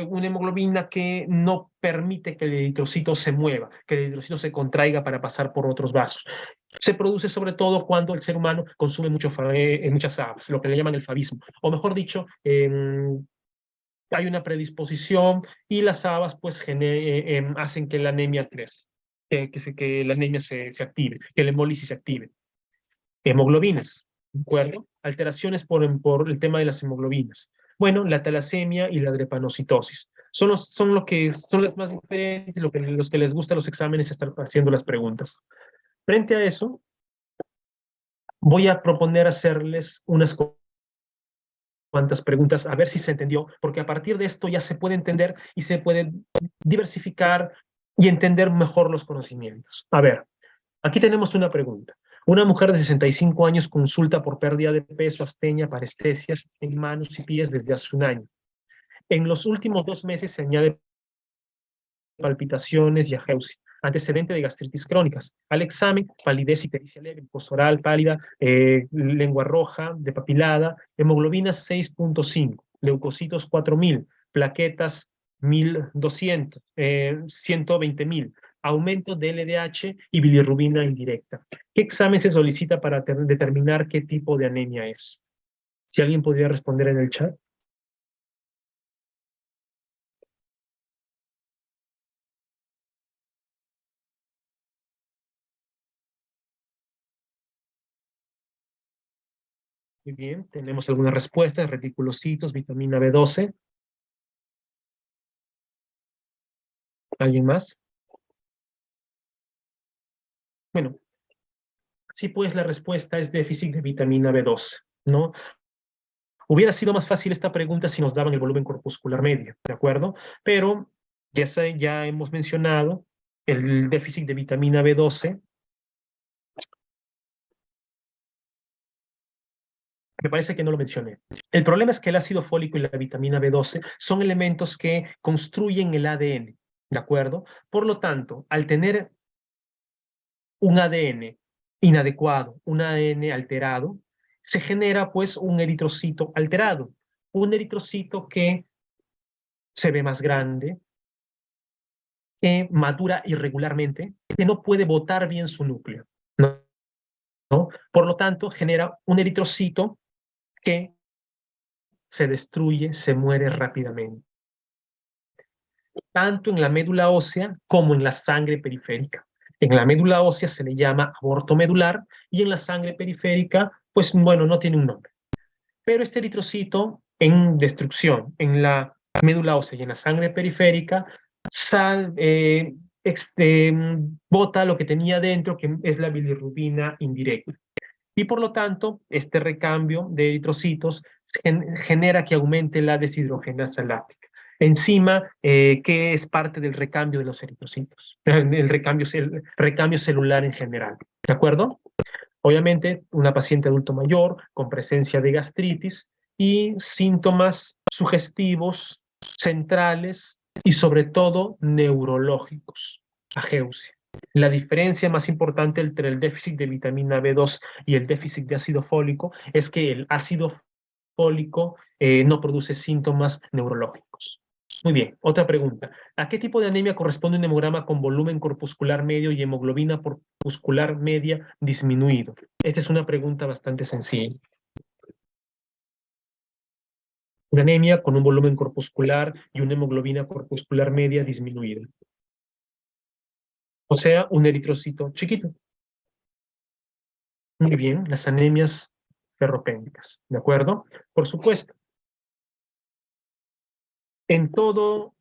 una hemoglobina que no permite que el eritrocito se mueva, que el eritrocito se contraiga para pasar por otros vasos. Se produce sobre todo cuando el ser humano consume muchas habas, lo que le llaman el favismo, o mejor dicho, hay una predisposición y las habas pues hacen que la anemia crezca, que la anemia se active, que la hemólisis se active. Hemoglobinas, ¿de acuerdo? Alteraciones por el tema de las hemoglobinas. Bueno, la talasemia y la drepanocitosis. Son las más diferentes, los que les gusta los exámenes estar haciendo las preguntas. Frente a eso, voy a proponer hacerles unas cuantas preguntas, a ver si se entendió, porque a partir de esto ya se puede entender y se puede diversificar y entender mejor los conocimientos. A ver, aquí tenemos una pregunta. Una mujer de 65 años consulta por pérdida de peso, astenia, parestesias en manos y pies desde hace un año. En los últimos 2 meses se añade palpitaciones y ageusia, antecedente de gastritis crónicas. Al examen, palidez y pericia leve, mucosa oral pálida, lengua roja, depapilada, hemoglobina 6.5, leucocitos 4.000, plaquetas 1.200, 120.000, aumento de LDH y bilirrubina indirecta. ¿Qué examen se solicita para determinar qué tipo de anemia es? Si alguien podría responder en el chat. Muy bien, tenemos algunas respuestas, reticulocitos, vitamina B12. ¿Alguien más? Bueno, sí, pues la respuesta es déficit de vitamina B12, ¿no? Hubiera sido más fácil esta pregunta si nos daban el volumen corpuscular medio, ¿de acuerdo? Pero ya hemos mencionado el déficit de vitamina B12. Me parece que no lo mencioné. El problema es que el ácido fólico y la vitamina B12 son elementos que construyen el ADN, ¿de acuerdo? Por lo tanto, al tener un ADN inadecuado, un ADN alterado, se genera pues un eritrocito alterado, un eritrocito que se ve más grande, que madura irregularmente, que no puede botar bien su núcleo, ¿no? ¿No? Por lo tanto, genera un eritrocito que se destruye, se muere rápidamente, tanto en la médula ósea como en la sangre periférica. En la médula ósea se le llama aborto medular y en la sangre periférica, pues bueno, no tiene un nombre. Pero este eritrocito en destrucción, en la médula ósea y en la sangre periférica, bota lo que tenía dentro, que es la bilirrubina indirecta. Y por lo tanto, este recambio de eritrocitos genera que aumente la deshidrogenasa láctica. Enzima que es parte del recambio de los eritrocitos, el recambio celular en general. ¿De acuerdo? Obviamente, una paciente adulto mayor con presencia de gastritis y síntomas sugestivos, centrales y sobre todo neurológicos, ageusia. La diferencia más importante entre el déficit de vitamina B2 y el déficit de ácido fólico es que el ácido fólico no produce síntomas neurológicos. Muy bien, otra pregunta. ¿A qué tipo de anemia corresponde un hemograma con volumen corpuscular medio y hemoglobina corpuscular media disminuido? Esta es una pregunta bastante sencilla. Una anemia con un volumen corpuscular y una hemoglobina corpuscular media disminuida. O sea, un eritrocito chiquito. Muy bien, las anemias ferropénicas, ¿de acuerdo? Por supuesto, en todo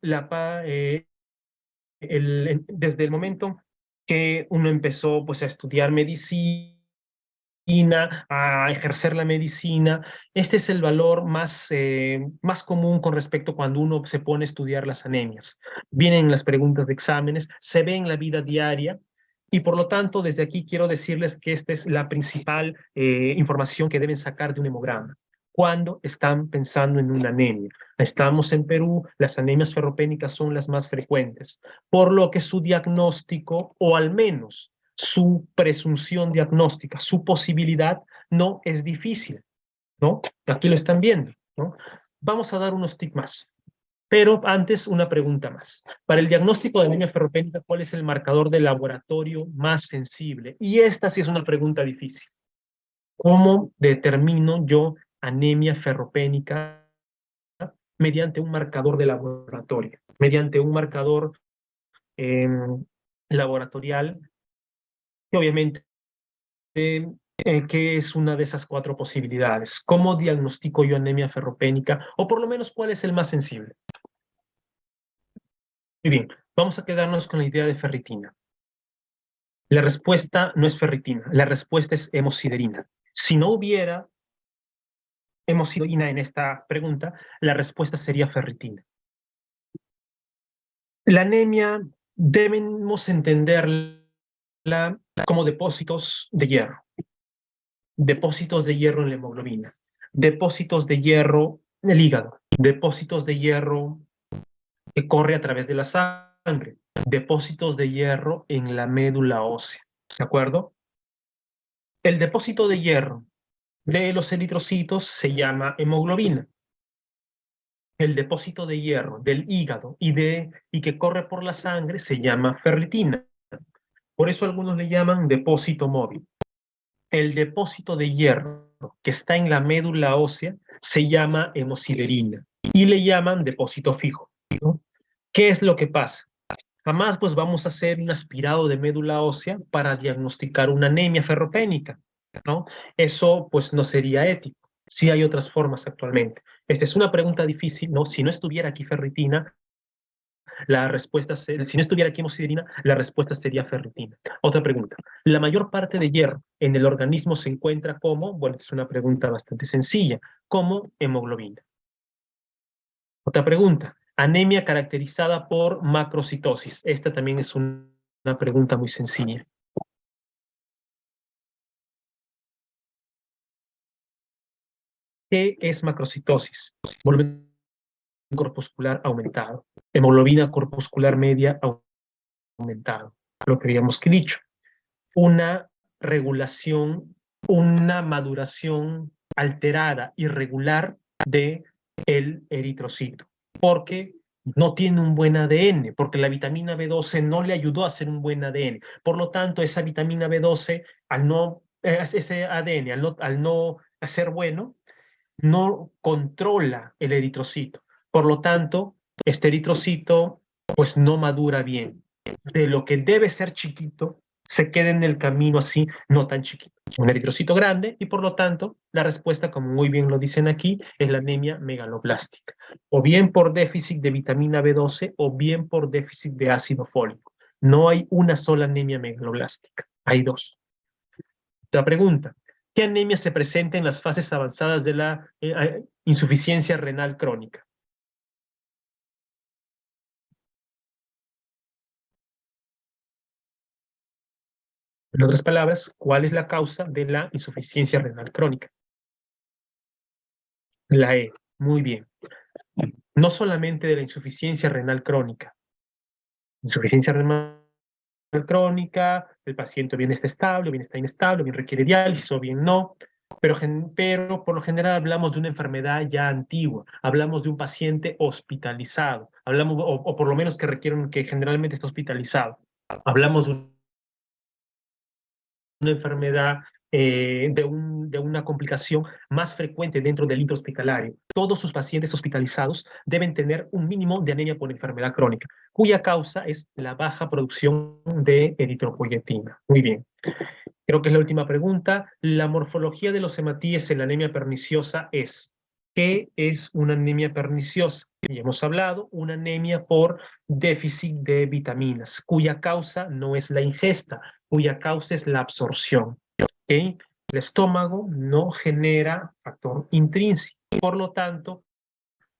desde el momento que uno empezó pues, a estudiar medicina, a ejercer la medicina, este es el valor más común con respecto a cuando uno se pone a estudiar las anemias. Vienen las preguntas de exámenes, se ve en la vida diaria, y por lo tanto, desde aquí quiero decirles que esta es la principal información que deben sacar de un hemograma. Cuando están pensando en una anemia. Estamos en Perú, las anemias ferropénicas son las más frecuentes, por lo que su diagnóstico, o al menos su presunción diagnóstica, su posibilidad, no es difícil, ¿no? Aquí lo están viendo, ¿no? Vamos a dar unos tips más. Pero antes, una pregunta más. Para el diagnóstico de anemia ferropénica, ¿cuál es el marcador de laboratorio más sensible? Y esta sí es una pregunta difícil. ¿Cómo determino yo anemia ferropénica mediante un marcador de laboratorio? Mediante un marcador eh, laboratorial que obviamente ¿qué es una de esas cuatro posibilidades? ¿Cómo diagnostico yo anemia ferropénica? O por lo menos, ¿cuál es el más sensible? Muy bien, vamos a quedarnos con la idea de ferritina. La respuesta no es ferritina, la respuesta es hemosiderina. Si no hubiera hemosiderina en esta pregunta, la respuesta sería ferritina. La anemia debemos entenderla como depósitos de hierro. Depósitos de hierro en la hemoglobina, depósitos de hierro en el hígado, depósitos de hierro que corre a través de la sangre, depósitos de hierro en la médula ósea, ¿de acuerdo? El depósito de hierro de los eritrocitos se llama hemoglobina. El depósito de hierro del hígado y que corre por la sangre se llama ferritina. Por eso algunos le llaman depósito móvil. El depósito de hierro que está en la médula ósea se llama hemosiderina y le llaman depósito fijo, ¿no? ¿Qué es lo que pasa? Jamás pues vamos a hacer un aspirado de médula ósea para diagnosticar una anemia ferropénica, ¿no? Eso pues no sería ético. Sí hay otras formas actualmente. Esta es una pregunta difícil, ¿no? Si no estuviera aquí ferritina, la respuesta, si no estuviera aquí hemosiderina, la respuesta sería ferritina. Otra pregunta. ¿La mayor parte de hierro en el organismo se encuentra como? Bueno, es una pregunta bastante sencilla. Como hemoglobina. Otra pregunta. Anemia caracterizada por macrocitosis. Esta también es una pregunta muy sencilla. ¿Qué es macrocitosis? Volumen corpuscular aumentado. Hemoglobina corpuscular media aumentado. Lo que habíamos dicho. Una regulación, una maduración alterada, irregular de el eritrocito, porque no tiene un buen ADN, porque la vitamina B12 no le ayudó a hacer un buen ADN. Por lo tanto, esa vitamina B12, ese ADN, al no ser bueno, no controla el eritrocito. Por lo tanto, este eritrocito pues no madura bien. De lo que debe ser chiquito, se queda en el camino así, no tan chiquito. Un eritrocito grande y por lo tanto la respuesta, como muy bien lo dicen aquí, es la anemia megaloblástica. O bien por déficit de vitamina B12 o bien por déficit de ácido fólico. No hay una sola anemia megaloblástica, hay dos. La pregunta, ¿qué anemia se presenta en las fases avanzadas de la insuficiencia renal crónica? En otras palabras, ¿cuál es la causa de la insuficiencia renal crónica? La E. Muy bien. No solamente de la insuficiencia renal crónica. Insuficiencia renal crónica, el paciente bien está estable, bien está inestable, bien requiere diálisis o bien no. Pero por lo general hablamos de una enfermedad ya antigua, hablamos de un paciente hospitalizado, hablamos, o por lo menos que generalmente está hospitalizado. Hablamos de una enfermedad, de una complicación más frecuente dentro del intrahospitalario. Todos sus pacientes hospitalizados deben tener un mínimo de anemia por enfermedad crónica, cuya causa es la baja producción de eritropoyetina. Muy bien. Creo que es la última pregunta. La morfología de los hematíes en la anemia perniciosa es ¿Qué es una anemia perniciosa? Ya hemos hablado, una anemia por déficit de vitaminas, cuya causa no es la ingesta, cuya causa es la absorción. ¿Ok? El estómago no genera factor intrínseco, por lo tanto,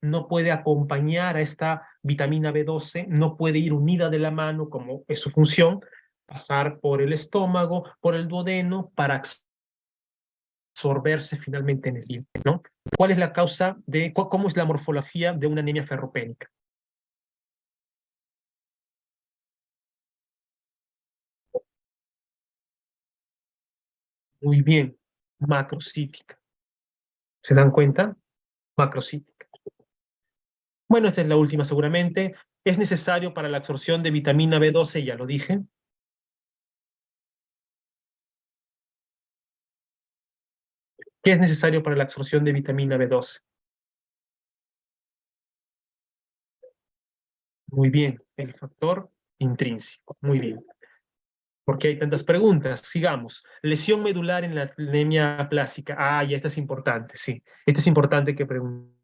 no puede acompañar a esta vitamina B12, no puede ir unida de la mano como es su función, pasar por el estómago, por el duodeno, para absorberse finalmente en el hígado, ¿no? ¿Cuál es la causa de, cómo es la morfología de una anemia ferropénica? Muy bien, macrocítica. ¿Se dan cuenta? Macrocítica. Bueno, esta es la última seguramente. Es necesario para la absorción de vitamina B12, ya lo dije. ¿Qué es necesario para la absorción de vitamina B12? Muy bien, el factor intrínseco. Muy bien. ¿Por qué hay tantas preguntas? Sigamos. Lesión medular en la anemia plástica. Ah, ya esta es importante, sí. Esta es importante que preguntemos,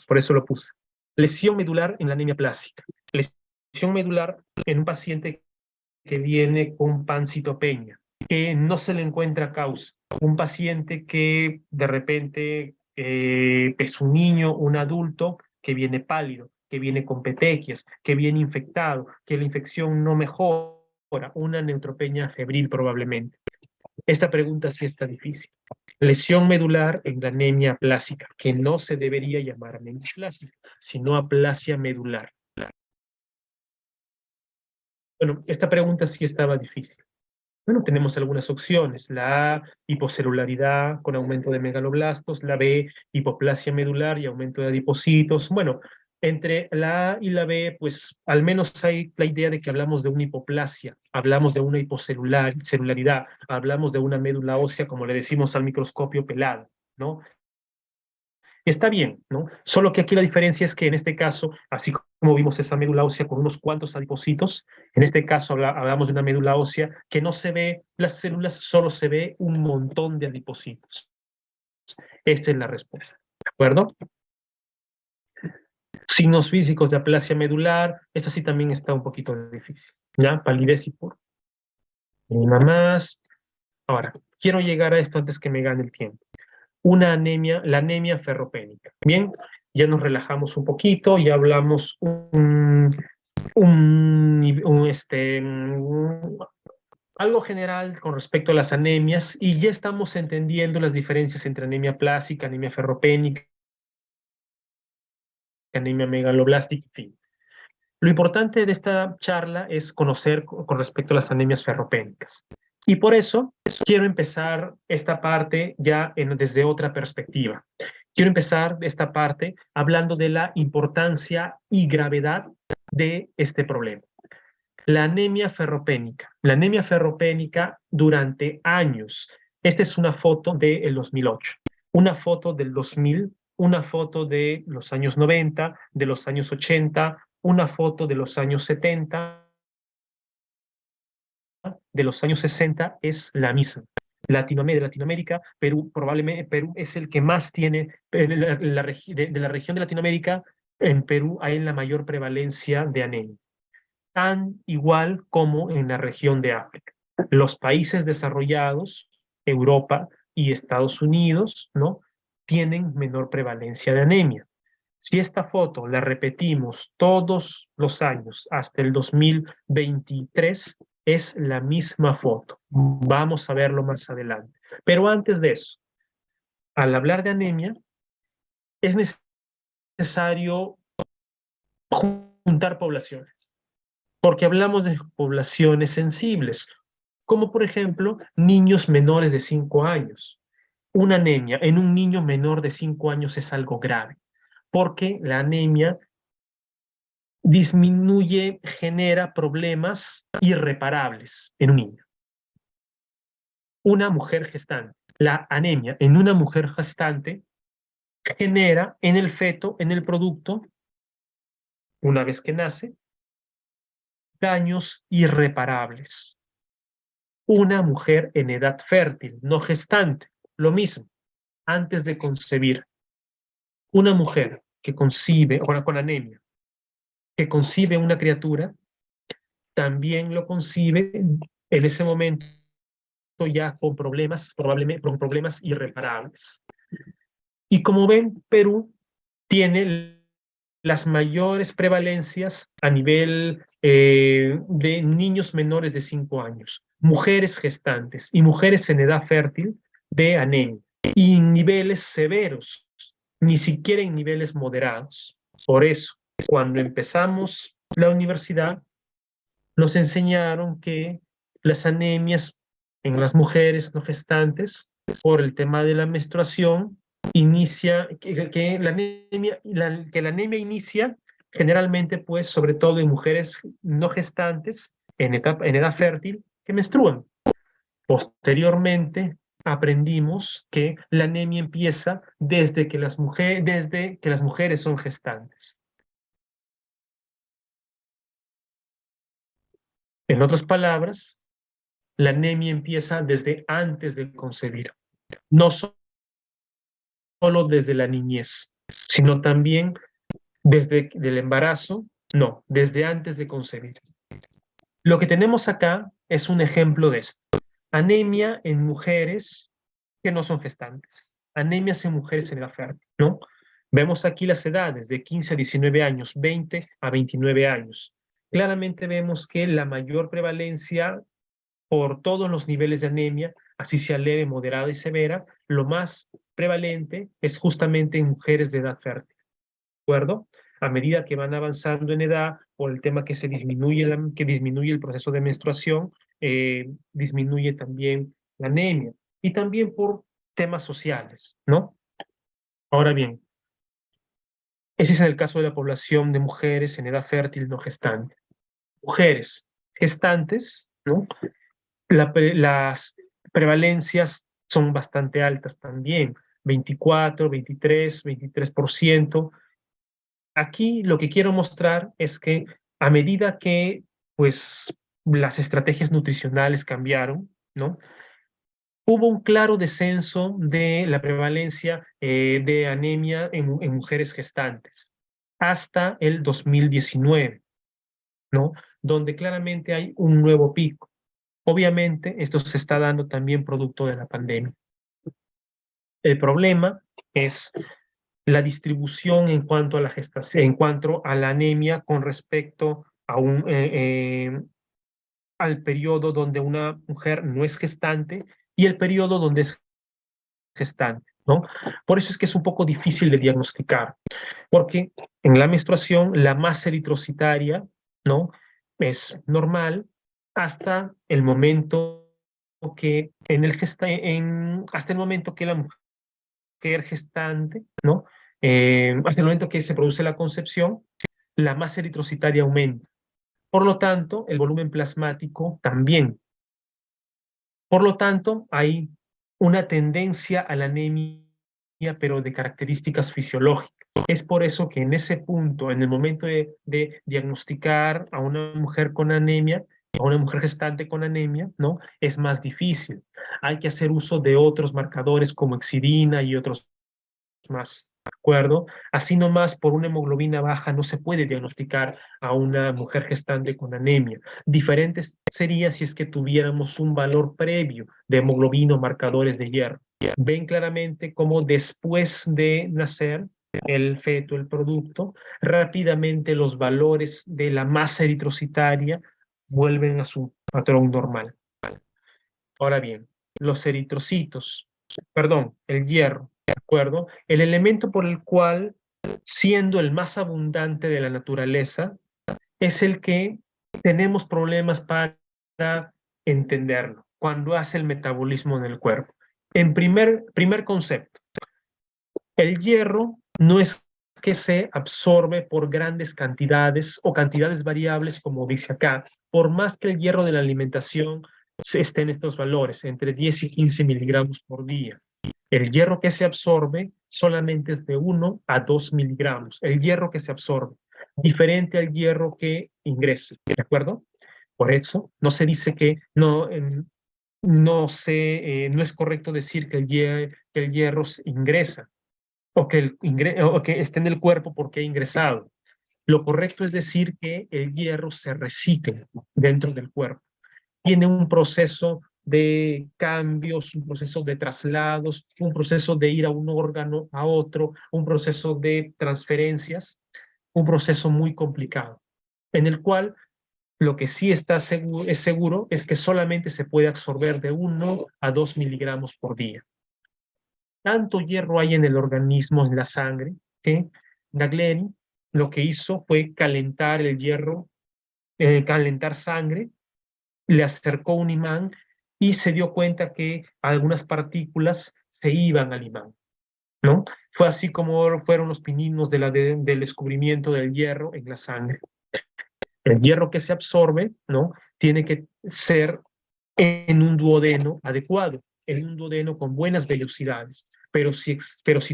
por eso lo puse. Lesión medular en la anemia plástica. Lesión medular en un paciente que viene con pancitopenia, que no se le encuentra causa. Un paciente que de repente es un niño, un adulto, que viene pálido, que viene con petequias, que viene infectado, que la infección no mejora, una neutropenia febril probablemente. Esta pregunta sí está difícil. Lesión medular en la anemia plásica, que no se debería llamar anemia plásica, sino aplasia medular. Bueno, esta pregunta sí estaba difícil. Bueno, tenemos algunas opciones. La A, hipocelularidad con aumento de megaloblastos. La B, hipoplasia medular y aumento de adipocitos. Bueno, entre la A y la B, pues al menos hay la idea de que hablamos de una hipoplasia, hablamos de una hipocelularidad, hablamos de una médula ósea, como le decimos al microscopio pelado, ¿no? Está bien, ¿no? Solo que aquí la diferencia es que en este caso, así como vimos esa médula ósea con unos cuantos adipocitos, en este caso hablamos de una médula ósea que no se ve las células, solo se ve un montón de adipocitos. Esta es la respuesta, ¿de acuerdo? Signos físicos de aplasia medular, eso sí también está un poquito difícil, ¿ya? Palidez y por una más. Ahora, quiero llegar a esto antes que me gane el tiempo. Una anemia, la anemia ferropénica. Bien, ya nos relajamos un poquito, ya hablamos algo general con respecto a las anemias y ya estamos entendiendo las diferencias entre anemia plástica, anemia ferropénica, anemia megaloblástica, en fin. Lo importante de esta charla es conocer con respecto a las anemias ferropénicas. Y por eso quiero empezar esta parte ya desde otra perspectiva. Quiero empezar esta parte hablando de la importancia y gravedad de este problema. La anemia ferropénica. La anemia ferropénica durante años. Esta es una foto del 2008, una foto del 2000, una foto de los años 90, de los años 80, una foto de los años 70, de los años 60, es la misma. Latinoamérica, Perú, probablemente Perú es el que más tiene, de la región de Latinoamérica, en Perú hay la mayor prevalencia de anemia, tan igual como en la región de África. Los países desarrollados, Europa y Estados Unidos, ¿no? Tienen menor prevalencia de anemia. Si esta foto la repetimos todos los años hasta el 2023, es la misma foto. Vamos a verlo más adelante. Pero antes de eso, al hablar de anemia, es necesario juntar poblaciones, porque hablamos de poblaciones sensibles, como por ejemplo niños menores de 5 años. Una anemia en un niño menor de 5 años es algo grave, porque la anemia disminuye, genera problemas irreparables en un niño. Una mujer gestante. La anemia en una mujer gestante genera en el feto, en el producto, una vez que nace, daños irreparables. Una mujer en edad fértil, no gestante, lo mismo, antes de concebir, Una mujer que concibe, con anemia, que concibe una criatura, también lo concibe en ese momento ya con problemas, probablemente con problemas irreparables. Y como ven, Perú tiene las mayores prevalencias a nivel de niños menores de 5 años, mujeres gestantes y mujeres en edad fértil de anemia, y en niveles severos, ni siquiera en niveles moderados. Por eso, cuando empezamos la universidad, nos enseñaron que las anemias en las mujeres no gestantes, por el tema de la menstruación, que la anemia inicia generalmente, pues, sobre todo en mujeres no gestantes, en edad fértil, que menstruan. Posteriormente, aprendimos que la anemia empieza desde que las mujeres son gestantes. En otras palabras, la anemia empieza desde antes de concebir, no solo desde la niñez, sino también desde el embarazo, no, desde antes de concebir. Lo que tenemos acá es un ejemplo de esto. Anemia en mujeres que no son gestantes, anemias en mujeres en edad fértil, ¿no? Vemos aquí las edades de 15 a 19 años, 20 a 29 años. Claramente vemos que la mayor prevalencia por todos los niveles de anemia, así sea leve, moderada y severa, lo más prevalente es justamente en mujeres de edad fértil, ¿de acuerdo? A medida que van avanzando en edad, por el tema que que disminuye el proceso de menstruación, disminuye también la anemia. Y también por temas sociales, ¿no? Ahora bien, ese es en el caso de la población de mujeres en edad fértil no gestante. Mujeres gestantes, ¿no? Las prevalencias son bastante altas también, 24, 23, 23%. Aquí lo que quiero mostrar es que a medida que pues, las estrategias nutricionales cambiaron, ¿no? Hubo un claro descenso de la prevalencia de anemia en mujeres gestantes hasta el 2019, ¿no? Donde claramente hay un nuevo pico. Obviamente, esto se está dando también producto de la pandemia. El problema es la distribución en cuanto a la gestación, en cuanto a la anemia con respecto a al periodo donde una mujer no es gestante y el periodo donde es gestante, ¿no? Por eso es que es un poco difícil de diagnosticar, porque en la menstruación la masa eritrocitaria, ¿no? Es normal hasta el momento hasta el momento que la mujer gestante, ¿no? Hasta el momento que se produce la concepción, la masa eritrocitaria aumenta. Por lo tanto, el volumen plasmático también. Por lo tanto, hay una tendencia a la anemia, pero de características fisiológicas. Es por eso que en ese punto, en el momento de diagnosticar a una mujer con anemia, a una mujer gestante con anemia, ¿no? Es más difícil. Hay que hacer uso de otros marcadores como exidina y otros más, ¿de acuerdo? Así nomás por una hemoglobina baja no se puede diagnosticar a una mujer gestante con anemia. Diferente sería si es que tuviéramos un valor previo de hemoglobina o marcadores de hierro. Ven claramente cómo después de nacer el feto, el producto, rápidamente los valores de la masa eritrocitaria vuelven a su patrón normal. Ahora bien, los eritrocitos, perdón, el hierro, ¿de acuerdo? El elemento por el cual, siendo el más abundante de la naturaleza, es el que tenemos problemas para entenderlo cuando hace el metabolismo en el cuerpo. En primer concepto, el hierro no es que se absorbe por grandes cantidades o cantidades variables, como dice acá, por más que el hierro de la alimentación esté en estos valores, entre 10 y 15 miligramos por día. El hierro que se absorbe solamente es de 1 a 2 miligramos. El hierro que se absorbe, diferente al hierro que ingresa, ¿de acuerdo? Por eso no se dice que no es correcto decir que el hierro ingresa. o que esté en el cuerpo porque ha ingresado. Lo correcto es decir que el hierro se recicla dentro del cuerpo. Tiene un proceso de cambios, un proceso de traslados, un proceso de ir a un órgano a otro, un proceso de transferencias, un proceso muy complicado, en el cual lo que sí está seguro es que solamente se puede absorber de 1 a 2 miligramos por día. Tanto hierro hay en el organismo, en la sangre, que Nagleri lo que hizo fue calentar el hierro, calentar sangre, le acercó un imán y se dio cuenta que algunas partículas se iban al imán, ¿no? Fue así como fueron los pininos del descubrimiento del hierro en la sangre. El hierro que se absorbe, ¿no? Tiene que ser en un duodeno adecuado, en un duodeno con buenas velocidades. Pero si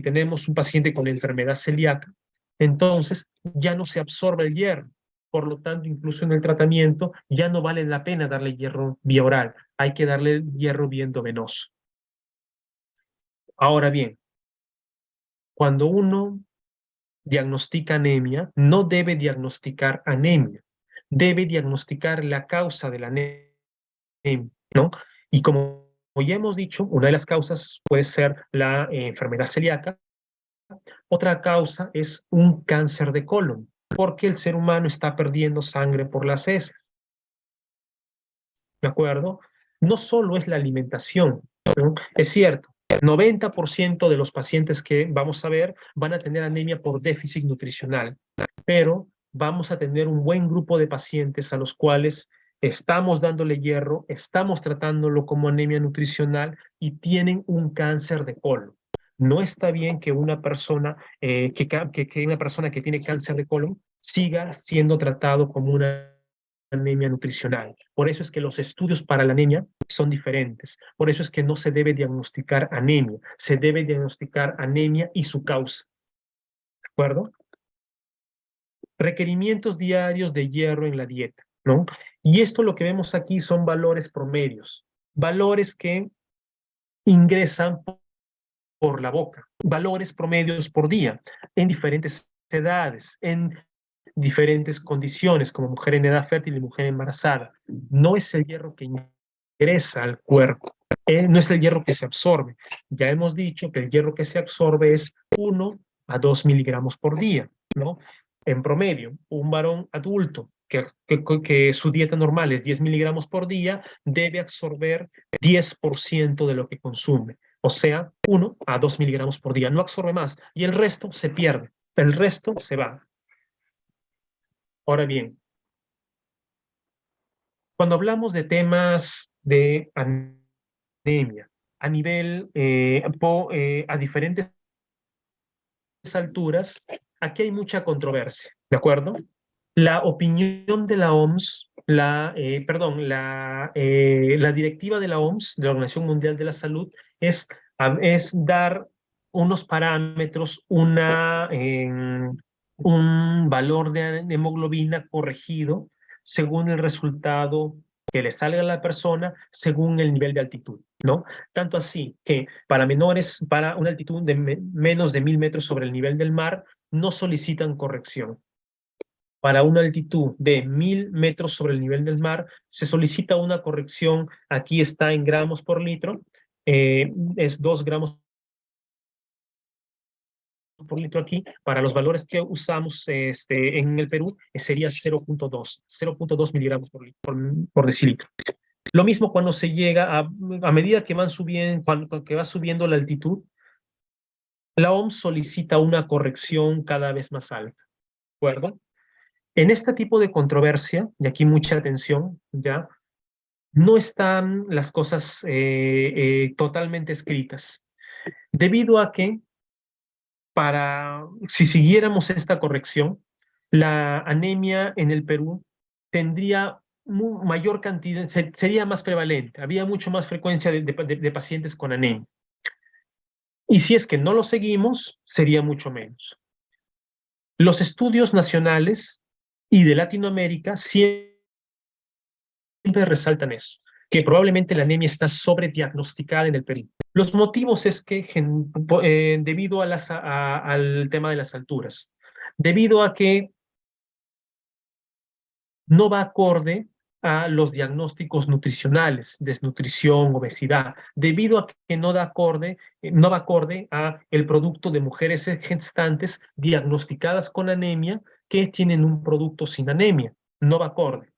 tenemos un paciente con enfermedad celíaca, entonces ya no se absorbe el hierro. Por lo tanto, incluso en el tratamiento, ya no vale la pena darle hierro vía oral. Hay que darle hierro vía endovenoso. Ahora bien, cuando uno diagnostica anemia, no debe diagnosticar anemia, debe diagnosticar la causa de la anemia, ¿no? Y como ya hemos dicho, una de las causas puede ser la enfermedad celíaca, otra causa es un cáncer de colon, porque el ser humano está perdiendo sangre por las heces, ¿de acuerdo? No solo es la alimentación, ¿no? Es cierto, 90% de los pacientes que vamos a ver van a tener anemia por déficit nutricional, pero vamos a tener un buen grupo de pacientes a los cuales estamos dándole hierro, estamos tratándolo como anemia nutricional y tienen un cáncer de colon. No está bien que una persona, que una persona que tiene cáncer de colon siga siendo tratado como una anemia nutricional. Por eso es que los estudios para la anemia son diferentes. Por eso es que no se debe diagnosticar anemia. Se debe diagnosticar anemia y su causa. ¿De acuerdo? Requerimientos diarios de hierro en la dieta, ¿no? Y esto lo que vemos aquí son valores promedios. Valores que ingresan por la boca. Valores promedios por día en diferentes edades, en diferentes condiciones, como mujer en edad fértil y mujer embarazada. No es el hierro que ingresa al cuerpo, no es el hierro que se absorbe. Ya hemos dicho que el hierro que se absorbe es 1 a 2 miligramos por día, ¿no? En promedio, un varón adulto que su dieta normal es 10 miligramos por día, debe absorber 10% de lo que consume. O sea, 1 a 2 miligramos por día. No absorbe más. Y el resto se pierde. El resto se va. Ahora bien, cuando hablamos de temas de anemia a nivel, a diferentes alturas, aquí hay mucha controversia, ¿de acuerdo? La opinión de la OMS, la directiva de la OMS, de la Organización Mundial de la Salud, es dar unos parámetros, un valor de hemoglobina corregido según el resultado que le salga a la persona, según el nivel de altitud, ¿no? Tanto así que para menores, para una altitud de menos de 1000 metros sobre el nivel del mar, no solicitan corrección. Para una altitud de 1000 metros sobre el nivel del mar, se solicita una corrección, aquí está en gramos por litro, es 2 gramos por litro aquí. Para los valores que usamos en el Perú, sería 0.2 miligramos por decilitro. Lo mismo cuando se llega a medida que van subiendo, cuando que va subiendo la altitud, la OMS solicita una corrección cada vez más alta, ¿de acuerdo? En este tipo de controversia, y aquí mucha atención, ¿ya? No están las cosas totalmente escritas, debido a que si siguiéramos esta corrección, la anemia en el Perú tendría mayor cantidad, sería más prevalente, había mucho más frecuencia de pacientes con anemia. Y si es que no lo seguimos, sería mucho menos. Los estudios nacionales y de Latinoamérica siempre resaltan eso. que probablemente la anemia está sobrediagnosticada en el Perú. Los motivos es que debido a al tema de las alturas, debido a que no va acorde a los diagnósticos nutricionales, desnutrición, obesidad, debido a que no va acorde a el producto de mujeres gestantes diagnosticadas con anemia que tienen un producto sin anemia, no va acorde.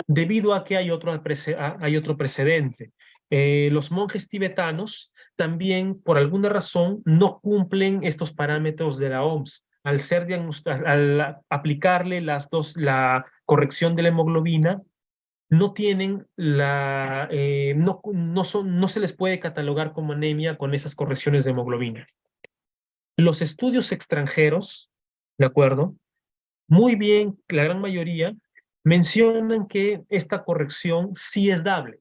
Debido a que hay hay otro precedente. Los monjes tibetanos también, por alguna razón, no cumplen estos parámetros de la OMS. Al aplicarle la corrección de la hemoglobina, no tienen no se les puede catalogar como anemia con esas correcciones de hemoglobina. Los estudios extranjeros, ¿de acuerdo? Muy bien, la gran mayoría mencionan que esta corrección sí es dable,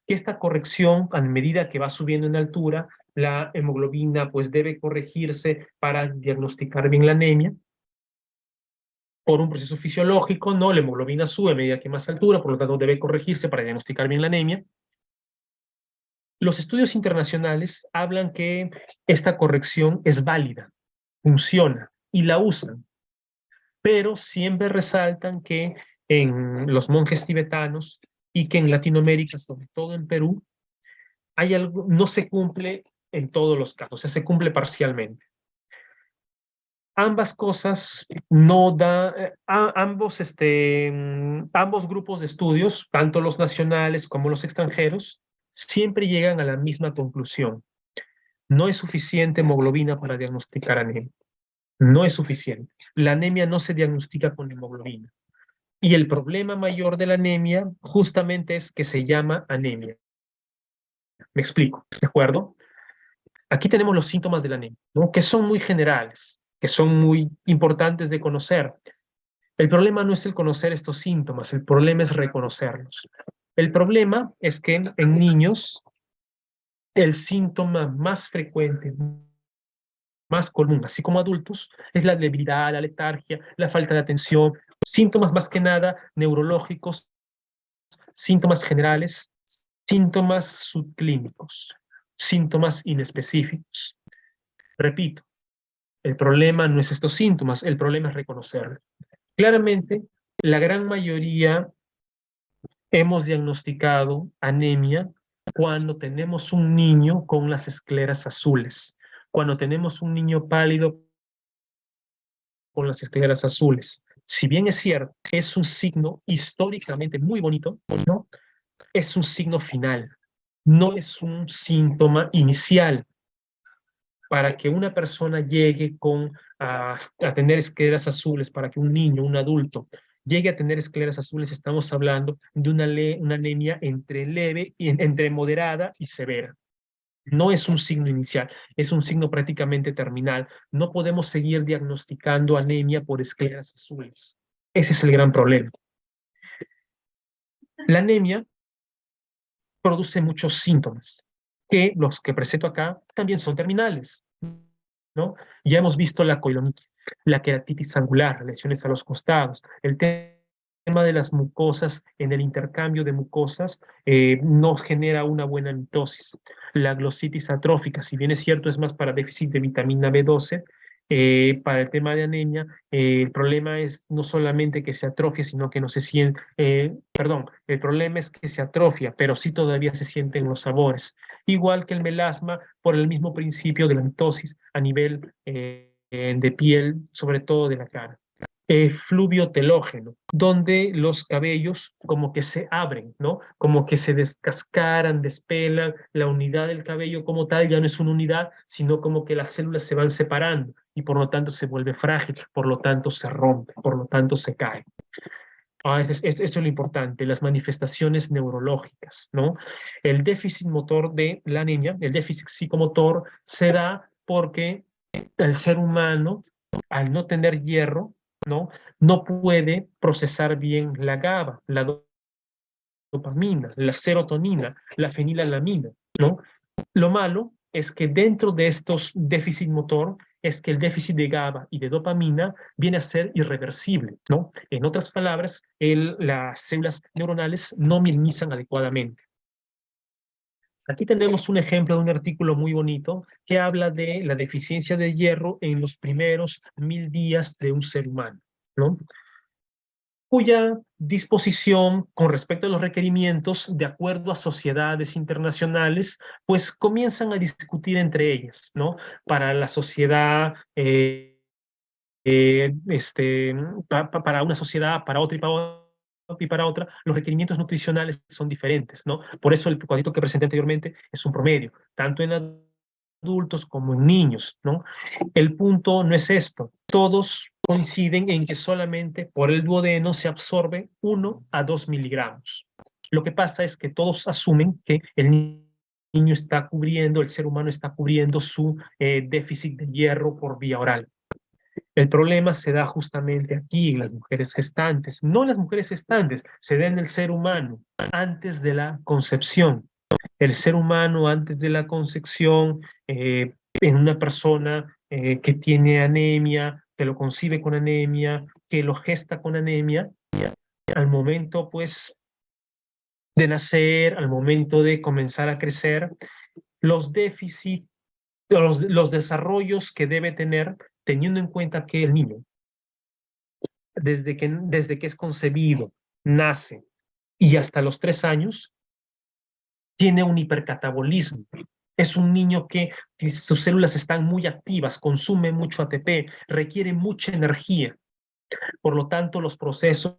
que esta corrección, a medida que va subiendo en altura, la hemoglobina pues debe corregirse para diagnosticar bien la anemia. Por un proceso fisiológico, ¿no? La hemoglobina sube a medida que más altura, por lo tanto debe corregirse para diagnosticar bien la anemia. Los estudios internacionales hablan que esta corrección es válida, funciona y la usan, pero siempre resaltan que en los monjes tibetanos y que en Latinoamérica, sobre todo en Perú, hay algo, no se cumple en todos los casos, o sea, se cumple parcialmente. Ambas cosas no da, ambos grupos de estudios, tanto los nacionales como los extranjeros, siempre llegan a la misma conclusión. No es suficiente hemoglobina para diagnosticar anemia. No es suficiente. La anemia no se diagnostica con hemoglobina. Y el problema mayor de la anemia justamente es que se llama anemia. Me explico, ¿de acuerdo? Aquí tenemos los síntomas de la anemia, ¿no? Que son muy generales, que son muy importantes de conocer. El problema no es el conocer estos síntomas, el problema es reconocerlos. El problema es que en niños el síntoma más frecuente, más común, así como adultos, es la debilidad, la letargia, la falta de atención, síntomas más que nada neurológicos, síntomas generales, síntomas subclínicos, síntomas inespecíficos. Repito, el problema no es estos síntomas, el problema es reconocerlos. Claramente, la gran mayoría hemos diagnosticado anemia cuando tenemos un niño con las escleras azules, cuando tenemos un niño pálido con las escleras azules. Si bien es cierto, es un signo históricamente muy bonito, ¿no? Es un signo final, no es un síntoma inicial. Para que una persona llegue a tener escleras azules, para que un niño, un adulto, llegue a tener escleras azules, estamos hablando de una anemia entre leve, entre moderada y severa. No es un signo inicial, es un signo prácticamente terminal. No podemos seguir diagnosticando anemia por escleras azules. Ese es el gran problema. La anemia produce muchos síntomas, que los que presento acá también son terminales, ¿no? Ya hemos visto la coilonitis, la queratitis angular, lesiones a los costados, el tema de las mucosas, en el intercambio de mucosas, no genera una buena mitosis. La glositis atrófica, si bien es cierto, es más para déficit de vitamina B12, para el tema de anemia, el problema es no solamente que se atrofia, sino que no se siente, perdón, el problema es que se atrofia, pero sí todavía se sienten los sabores. Igual que el melasma, por el mismo principio de la mitosis a nivel de piel, sobre todo de la cara. Fluvio telógeno, donde los cabellos como que se abren, ¿no? Como que se descascaran, despelan, la unidad del cabello como tal ya no es una unidad, sino como que las células se van separando y por lo tanto se vuelve frágil, por lo tanto se rompe, por lo tanto se cae. Esto es lo importante, las manifestaciones neurológicas, ¿no? El déficit motor de la anemia, el déficit psicomotor, se da porque el ser humano, al no tener hierro, ¿no? No puede procesar bien la GABA, la dopamina, la serotonina, la fenilalanina, ¿no? Lo malo es que dentro de estos déficit motor es que el déficit de GABA y de dopamina viene a ser irreversible, ¿no? En otras palabras, las células neuronales no mielinizan adecuadamente. Aquí tenemos un ejemplo de un artículo muy bonito que habla de la deficiencia de hierro en los primeros 1000 días de un ser humano, ¿no? Cuya disposición con respecto a los requerimientos, de acuerdo a sociedades internacionales, pues comienzan a discutir entre ellas, ¿no? Para la sociedad, para una sociedad, para otra y para otra, los requerimientos nutricionales son diferentes, ¿no? Por eso el cuadrito que presenté anteriormente es un promedio, tanto en adultos como en niños, ¿no? El punto no es esto. Todos coinciden en que solamente por el duodeno se absorbe 1 a 2 miligramos. Lo que pasa es que todos asumen que el niño está cubriendo, el ser humano está cubriendo su déficit de hierro por vía oral. El problema se da justamente aquí en las mujeres gestantes. No en las mujeres gestantes, se da en el ser humano antes de la concepción. El ser humano antes de la concepción, en una persona que tiene anemia, que lo concibe con anemia, que lo gesta con anemia, al momento pues de nacer, al momento de comenzar a crecer, los déficits, los desarrollos que debe tener, teniendo en cuenta que el niño, desde que es concebido, nace y hasta los 3 años, tiene un hipercatabolismo. Es un niño que sus células están muy activas, consume mucho ATP, requiere mucha energía. Por lo tanto, los procesos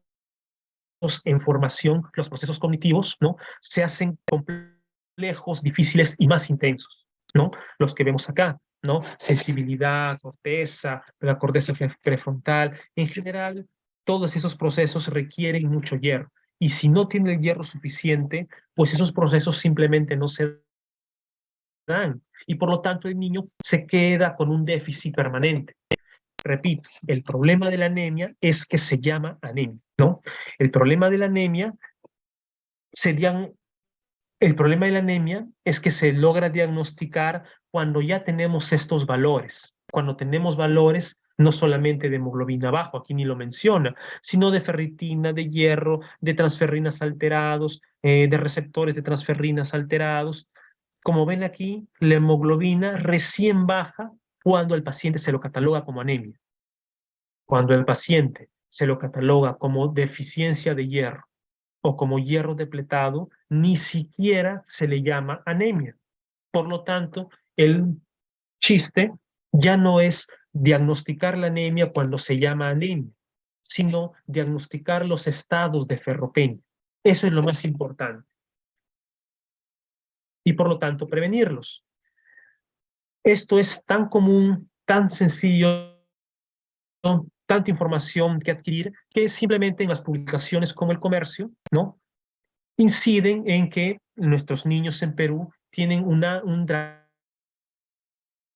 en formación, los procesos cognitivos, ¿no? Se hacen complejos, difíciles y más intensos, ¿no? Los que vemos acá, ¿no? Sensibilidad, corteza, la corteza prefrontal, en general, todos esos procesos requieren mucho hierro. Y si no tiene el hierro suficiente, pues esos procesos simplemente no se dan. Y por lo tanto el niño se queda con un déficit permanente. Repito, el problema de la anemia es que se llama anemia, ¿no? El problema de la anemia serían, el problema de la anemia es que se logra diagnosticar cuando ya tenemos estos valores, cuando tenemos valores no solamente de hemoglobina bajo, aquí ni lo menciona, sino de ferritina, de hierro, de transferrinas alterados, de receptores de transferrinas alterados. Como ven aquí, la hemoglobina recién baja cuando el paciente se lo cataloga como anemia. Cuando el paciente se lo cataloga como deficiencia de hierro o como hierro depletado, ni siquiera se le llama anemia. Por lo tanto, el chiste ya no es diagnosticar la anemia cuando se llama anemia, sino diagnosticar los estados de ferropenia. Eso es lo más importante. Y por lo tanto, prevenirlos. Esto es tan común, tan sencillo, ¿no? Tanta información que adquirir, que simplemente en las publicaciones como El Comercio, ¿no? Inciden en que nuestros niños en Perú tienen un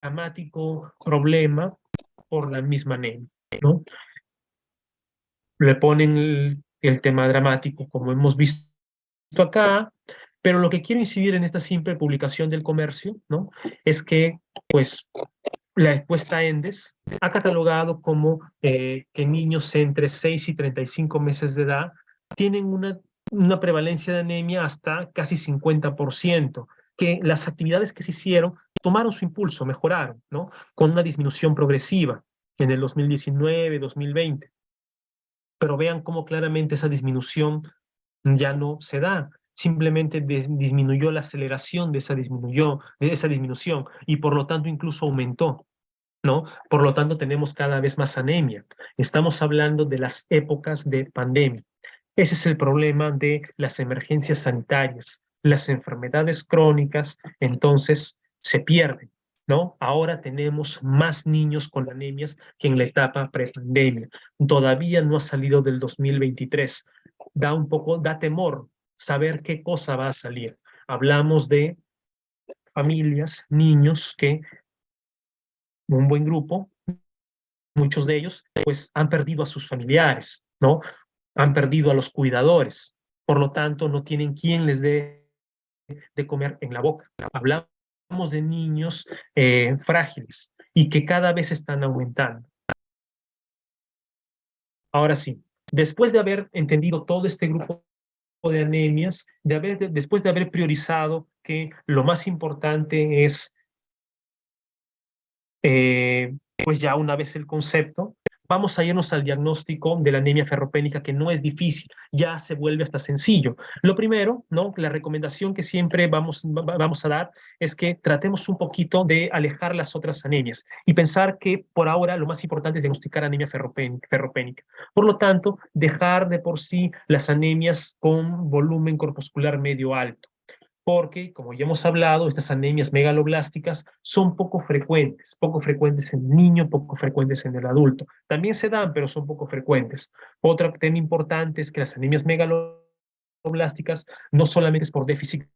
dramático problema por la misma anemia, ¿no? Le ponen el tema dramático, como hemos visto acá, pero lo que quiero incidir en esta simple publicación del Comercio, ¿no? Es que, pues, la encuesta ENDES ha catalogado como que niños entre 6 y 35 meses de edad tienen una prevalencia de anemia hasta casi 50%, que las actividades que se hicieron tomaron su impulso, mejoraron, ¿no? Con una disminución progresiva en el 2019, 2020. Pero vean cómo claramente esa disminución ya no se da. Simplemente disminuyó la aceleración de esa disminución y por lo tanto incluso aumentó, ¿no? Por lo tanto, tenemos cada vez más anemia. Estamos hablando de las épocas de pandemia. Ese es el problema de las emergencias sanitarias. Las enfermedades crónicas, entonces, se pierden, ¿no? Ahora tenemos más niños con anemias que en la etapa prepandemia. Todavía no ha salido del 2023. Da temor saber qué cosa va a salir. Hablamos de familias, niños que, un buen grupo, muchos de ellos, pues han perdido a sus familiares, ¿no? Han perdido a los cuidadores. Por lo tanto, no tienen quien les dé de comer en la boca. Hablamos de niños frágiles y que cada vez están aumentando. Ahora sí, después de haber entendido todo este grupo de anemias, después de haber priorizado que lo más importante es, pues ya una vez el concepto, vamos a irnos al diagnóstico de la anemia ferropénica, que no es difícil, ya se vuelve hasta sencillo. Lo primero, ¿no? La recomendación que siempre vamos a dar es que tratemos un poquito de alejar las otras anemias y pensar que por ahora lo más importante es diagnosticar anemia ferropénica. Por lo tanto, dejar de por sí las anemias con volumen corpuscular medio alto, porque, como ya hemos hablado, estas anemias megaloblásticas son poco frecuentes en el niño, poco frecuentes en el adulto. También se dan, pero son poco frecuentes. Otro tema importante es que las anemias megaloblásticas no solamente es por déficit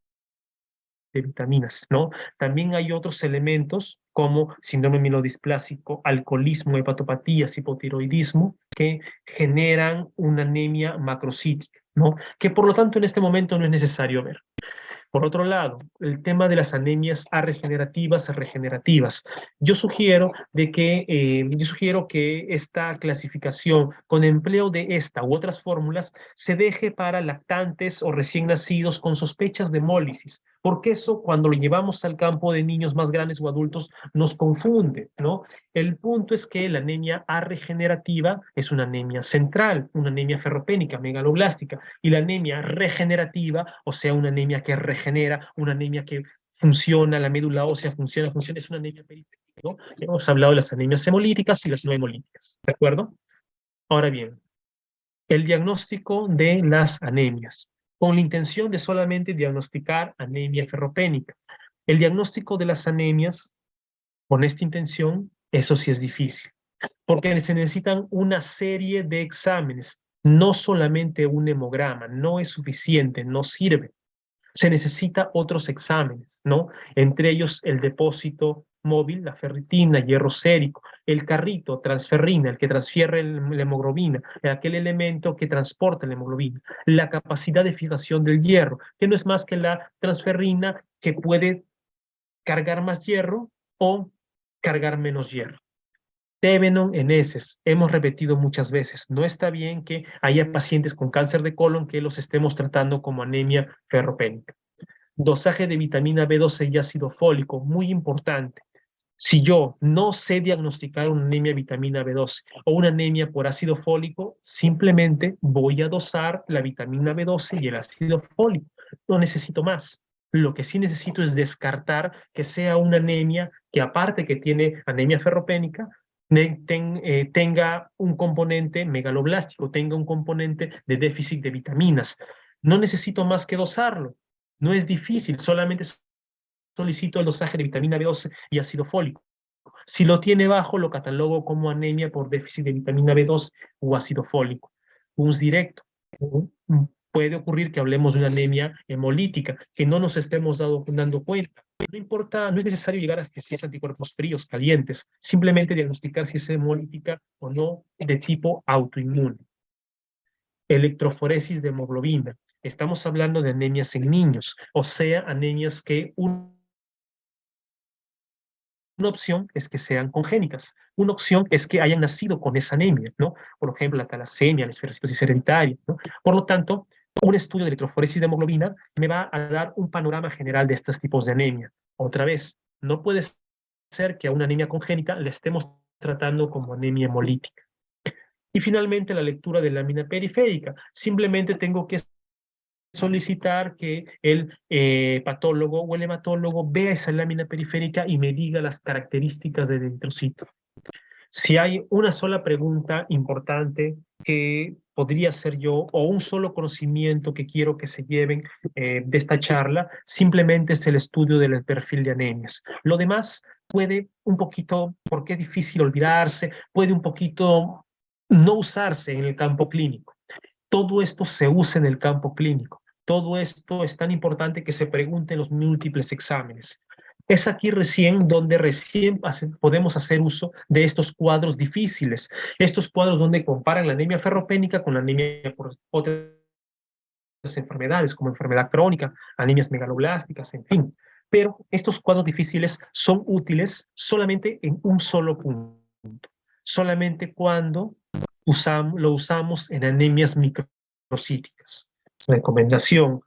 de vitaminas, ¿no? También hay otros elementos como síndrome mielodisplásico, alcoholismo, hepatopatías, hipotiroidismo, que generan una anemia macrocítica, ¿no? Que por lo tanto en este momento no es necesario ver. Por otro lado, el tema de las anemias regenerativas. Yo sugiero que esta clasificación, con empleo de esta u otras fórmulas, se deje para lactantes o recién nacidos con sospechas de hemólisis, porque eso cuando lo llevamos al campo de niños más grandes o adultos nos confunde, ¿no? El punto es que la anemia regenerativa es una anemia central, una anemia ferropénica, megaloblástica, y la anemia regenerativa, o sea, una anemia que regenera, una anemia que funciona, la médula ósea funciona, es una anemia periférica, ¿no? Hemos hablado de las anemias hemolíticas y las no hemolíticas, ¿de acuerdo? Ahora bien, el diagnóstico de las anemias, con la intención de solamente diagnosticar anemia ferropénica. El diagnóstico de las anemias, con esta intención, eso sí es difícil, porque se necesitan una serie de exámenes, no solamente un hemograma, no es suficiente, no sirve. Se necesita otros exámenes, ¿no? Entre ellos el depósito móvil, la ferritina, hierro sérico, el carrito, transferrina, el que transfiere la hemoglobina, aquel elemento que transporta la hemoglobina, la capacidad de fijación del hierro, que no es más que la transferrina que puede cargar más hierro o cargar menos hierro. Tevenon en heces, hemos repetido muchas veces, no está bien que haya pacientes con cáncer de colon que los estemos tratando como anemia ferropénica. Dosaje de vitamina B12 y ácido fólico, muy importante. Si yo no sé diagnosticar una anemia de vitamina B12 o una anemia por ácido fólico, simplemente voy a dosar la vitamina B12 y el ácido fólico. No necesito más. Lo que sí necesito es descartar que sea una anemia que, aparte que tiene anemia ferropénica, tenga un componente megaloblástico, tenga un componente de déficit de vitaminas. No necesito más que dosarlo. No es difícil, solamente solicito el dosaje de vitamina B12 y ácido fólico. Si lo tiene bajo, lo catalogo como anemia por déficit de vitamina B2 o ácido fólico. Un directo. Puede ocurrir que hablemos de una anemia hemolítica, que no nos estemos dando cuenta. No importa, no es necesario llegar a que si es anticuerpos fríos, calientes, simplemente diagnosticar si es hemolítica o no de tipo autoinmune. Electroforesis de hemoglobina. Estamos hablando de anemias en niños, o sea, anemias que una opción es que sean congénitas. Una opción es que hayan nacido con esa anemia, ¿no? Por ejemplo, la talasemia, la esferocitosis hereditaria, ¿no? Por lo tanto, un estudio de electroforesis de hemoglobina me va a dar un panorama general de estos tipos de anemia. Otra vez, no puede ser que a una anemia congénita le estemos tratando como anemia hemolítica. Y finalmente, la lectura de lámina periférica. Simplemente tengo que solicitar que el patólogo o el hematólogo vea esa lámina periférica y me diga las características del eritrocito. Si hay una sola pregunta importante que podría ser yo o un solo conocimiento que quiero que se lleven de esta charla, simplemente es el estudio del perfil de anemias. Lo demás puede un poquito, porque es difícil olvidarse, puede un poquito no usarse en el campo clínico. Todo esto se usa en el campo clínico. Todo esto es tan importante que se pregunte en los múltiples exámenes. Es aquí recién podemos hacer uso de estos cuadros difíciles, estos cuadros donde comparan la anemia ferropénica con la anemia por otras enfermedades, como enfermedad crónica, anemias megaloblásticas, en fin. Pero estos cuadros difíciles son útiles solamente en un solo punto, solamente cuando lo usamos en anemias microcíticas. Recomendación: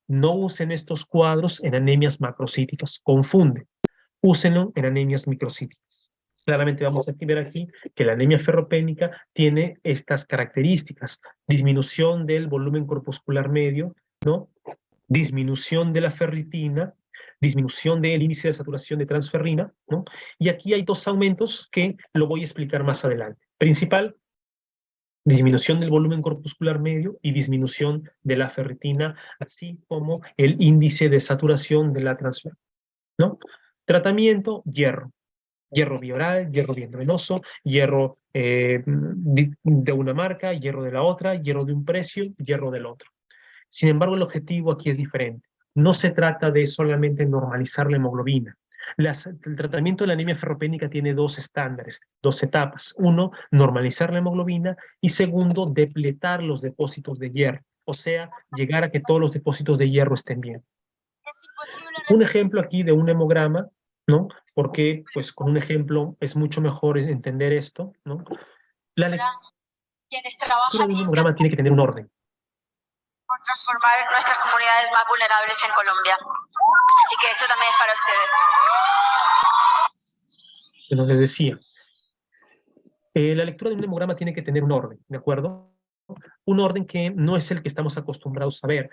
no usen estos cuadros en anemias macrocíticas, confunde. Úsenlo en anemias microcíticas. Claramente vamos a ver aquí que la anemia ferropénica tiene estas características: disminución del volumen corpuscular medio, ¿no? Disminución de la ferritina, disminución del índice de saturación de transferrina, ¿no? Y aquí hay dos aumentos que lo voy a explicar más adelante. Principal, disminución del volumen corpuscular medio y disminución de la ferritina, así como el índice de saturación de la transferrina, ¿no? Tratamiento: hierro. Hierro bioral, hierro venoso, hierro de una marca, hierro de la otra, hierro de un precio, hierro del otro. Sin embargo, el objetivo aquí es diferente. No se trata de solamente normalizar la hemoglobina. El tratamiento de la anemia ferropénica tiene dos estándares, dos etapas. Uno, normalizar la hemoglobina, y segundo, depletar los depósitos de hierro, o sea, llegar a que todos los depósitos de hierro estén bien. Un ejemplo aquí de un hemograma, ¿no? Porque pues con un ejemplo es mucho mejor entender esto, ¿no? La lectura de un hemograma tiene que tener un orden. Por transformar nuestras comunidades más vulnerables en Colombia. Así que esto también es para ustedes. Como les decía, la lectura de un hemograma tiene que tener un orden, ¿de acuerdo? Un orden que no es el que estamos acostumbrados a ver,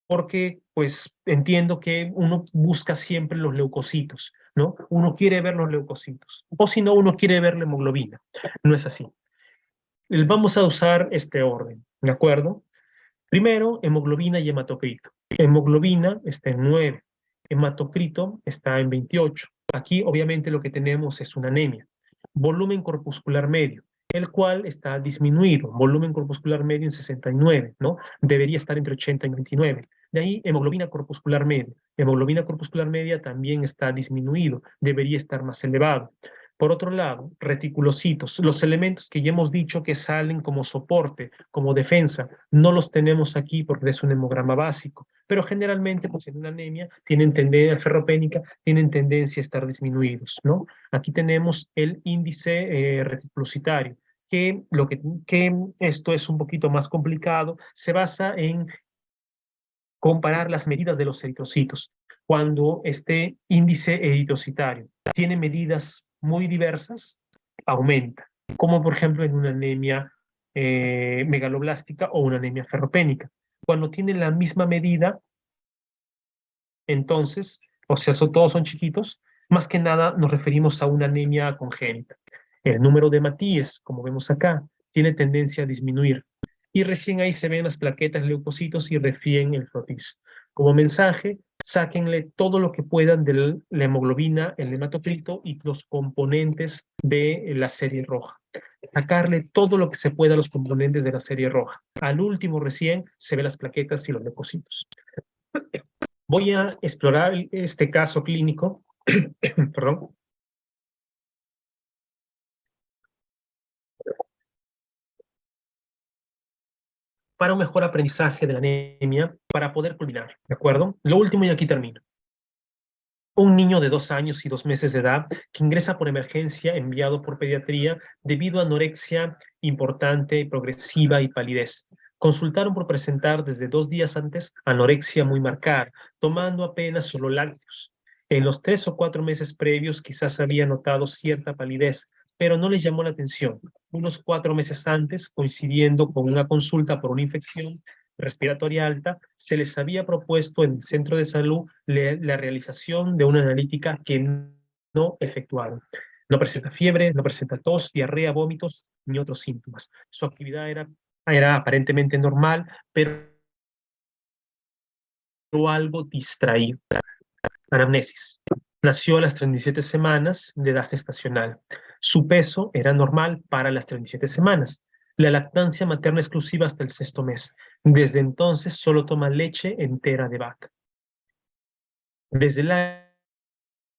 porque pues entiendo que uno busca siempre los leucocitos, ¿no? Uno quiere ver los leucocitos, o si no, uno quiere ver la hemoglobina. No es así. Vamos a usar este orden, ¿de acuerdo? Primero, hemoglobina y hematocrito. Hemoglobina está en 9, hematocrito está en 28. Aquí obviamente lo que tenemos es una anemia. Volumen corpuscular medio, el cual está disminuido. Volumen corpuscular medio en 69, ¿no? Debería estar entre 80 y 29. De ahí, hemoglobina corpuscular media. Hemoglobina corpuscular media también está disminuido, debería estar más elevado. Por otro lado, reticulocitos, los elementos que ya hemos dicho que salen como soporte, como defensa, no los tenemos aquí porque es un hemograma básico, pero generalmente pues en una anemia tienen tendencia ferropénica, tienen tendencia a estar disminuidos, ¿no? Aquí tenemos el índice reticulocitario, que esto es un poquito más complicado, se basa en comparar las medidas de los eritrocitos. Cuando este índice eritrocitario tiene medidas muy diversas, aumenta, como por ejemplo en una anemia megaloblástica o una anemia ferropénica. Cuando tienen la misma medida, entonces, o sea, todos son chiquitos, más que nada nos referimos a una anemia congénita. El número de Matías, como vemos acá, tiene tendencia a disminuir. Y recién ahí se ven las plaquetas, leucocitos y refieren el frotis. Como mensaje, sáquenle todo lo que puedan de la hemoglobina, el hematocrito y los componentes de la serie roja. Sacarle todo lo que se pueda a los componentes de la serie roja. Al último recién se ven las plaquetas y los leucocitos. Voy a explorar este caso clínico, perdón, para un mejor aprendizaje de la anemia, para poder culminar, ¿de acuerdo? Lo último y aquí termino. Un niño de 2 años y 2 meses de edad que ingresa por emergencia enviado por pediatría debido a anorexia importante, progresiva y palidez. Consultaron por presentar desde 2 días antes anorexia muy marcada, tomando apenas solo lácteos. En los 3 o 4 meses previos quizás había notado cierta palidez, pero no les llamó la atención. Unos 4 meses antes, coincidiendo con una consulta por una infección respiratoria alta, se les había propuesto en el centro de salud la realización de una analítica que no efectuaron. No presenta fiebre, no presenta tos, diarrea, vómitos, ni otros síntomas. Su actividad era aparentemente normal, pero algo distraído. Anamnesis. Nació a las 37 semanas de edad gestacional. Su peso era normal para las 37 semanas. La lactancia materna exclusiva hasta el 6º mes. Desde entonces solo toma leche entera de vaca. Desde el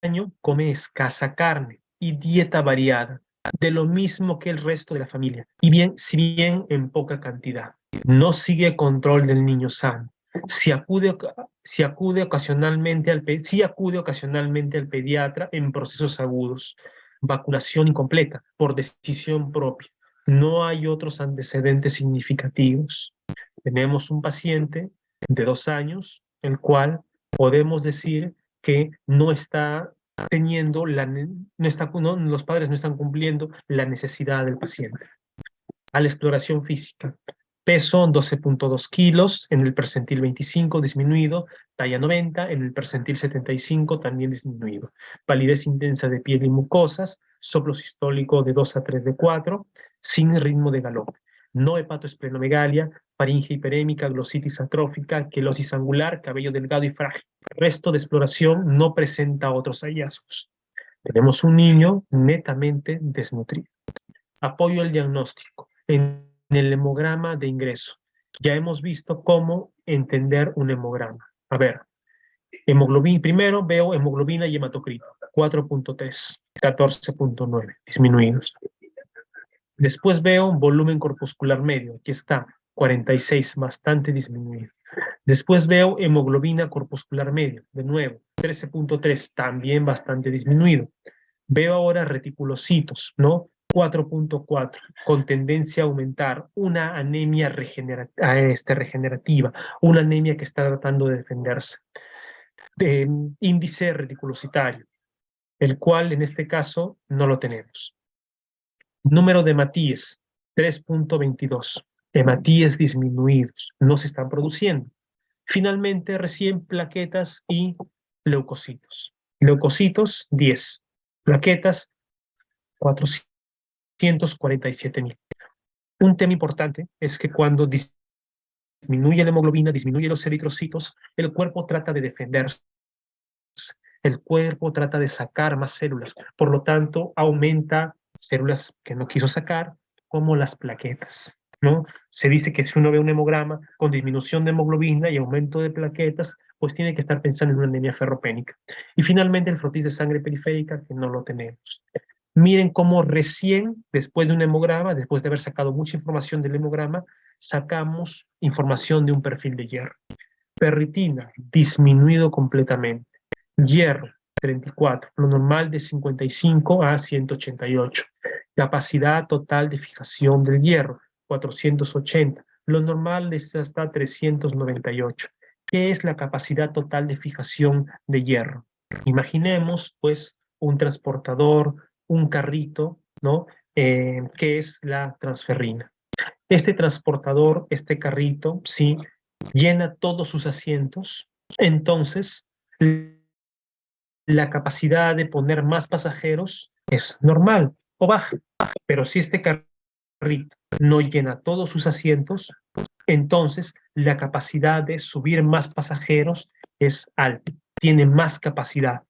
año come escasa carne y dieta variada, de lo mismo que el resto de la familia, y bien, si bien en poca cantidad. No sigue control del niño sano. Si acude si acude ocasionalmente si acude ocasionalmente al pediatra en procesos agudos. Vacunación incompleta, por decisión propia. No hay otros antecedentes significativos. Tenemos un paciente de 2 años, el cual podemos decir que no está teniendo, los padres no están cumpliendo la necesidad del paciente. A la exploración física. Peso 12.2 kilos, en el percentil 25 disminuido, talla 90, en el percentil 75 también disminuido. Palidez intensa de piel y mucosas, soplo sistólico de 2 a 3 de 4, sin ritmo de galope. No hepatoesplenomegalia, faringe hiperémica, glositis atrófica, quelosis angular, cabello delgado y frágil. El resto de exploración no presenta otros hallazgos. Tenemos un niño netamente desnutrido. Apoyo al diagnóstico. En el hemograma de ingreso, ya hemos visto cómo entender un hemograma. A ver, hemoglobina, primero veo hemoglobina y hematocrito, 4.3, 14.9, disminuidos. Después veo volumen corpuscular medio, aquí está, 46, bastante disminuido. Después veo hemoglobina corpuscular medio, de nuevo, 13.3, también bastante disminuido. Veo ahora reticulocitos, ¿no? 4.4, con tendencia a aumentar, una anemia regenerativa, una anemia que está tratando de defenderse. Índice reticulocitario, el cual en este caso no lo tenemos. Número de hematíes, 3.22. Hematíes disminuidos, no se están produciendo. Finalmente, recién plaquetas y leucocitos. Leucocitos, 10. Plaquetas, 447.000. Un tema importante es que cuando disminuye la hemoglobina, disminuye los eritrocitos, el cuerpo trata de defenderse. El cuerpo trata de sacar más células. Por lo tanto, aumenta células que no quiso sacar, como las plaquetas, ¿no? Se dice que si uno ve un hemograma con disminución de hemoglobina y aumento de plaquetas, pues tiene que estar pensando en una anemia ferropénica. Y finalmente el frotis de sangre periférica, que no lo tenemos. Miren cómo recién, después de un hemograma, después de haber sacado mucha información del hemograma, sacamos información de un perfil de hierro. Ferritina, disminuido completamente. Hierro, 34, lo normal de 55 a 188. Capacidad total de fijación del hierro, 480. Lo normal es hasta 398. ¿Qué es la capacidad total de fijación de hierro? Imaginemos, pues, un transportador, un carrito, ¿no? Que es la transferrina. Este transportador, este carrito, sí, llena todos sus asientos, entonces la capacidad de poner más pasajeros es normal o baja. Pero si este carrito no llena todos sus asientos, entonces la capacidad de subir más pasajeros es alta, tiene más capacidad.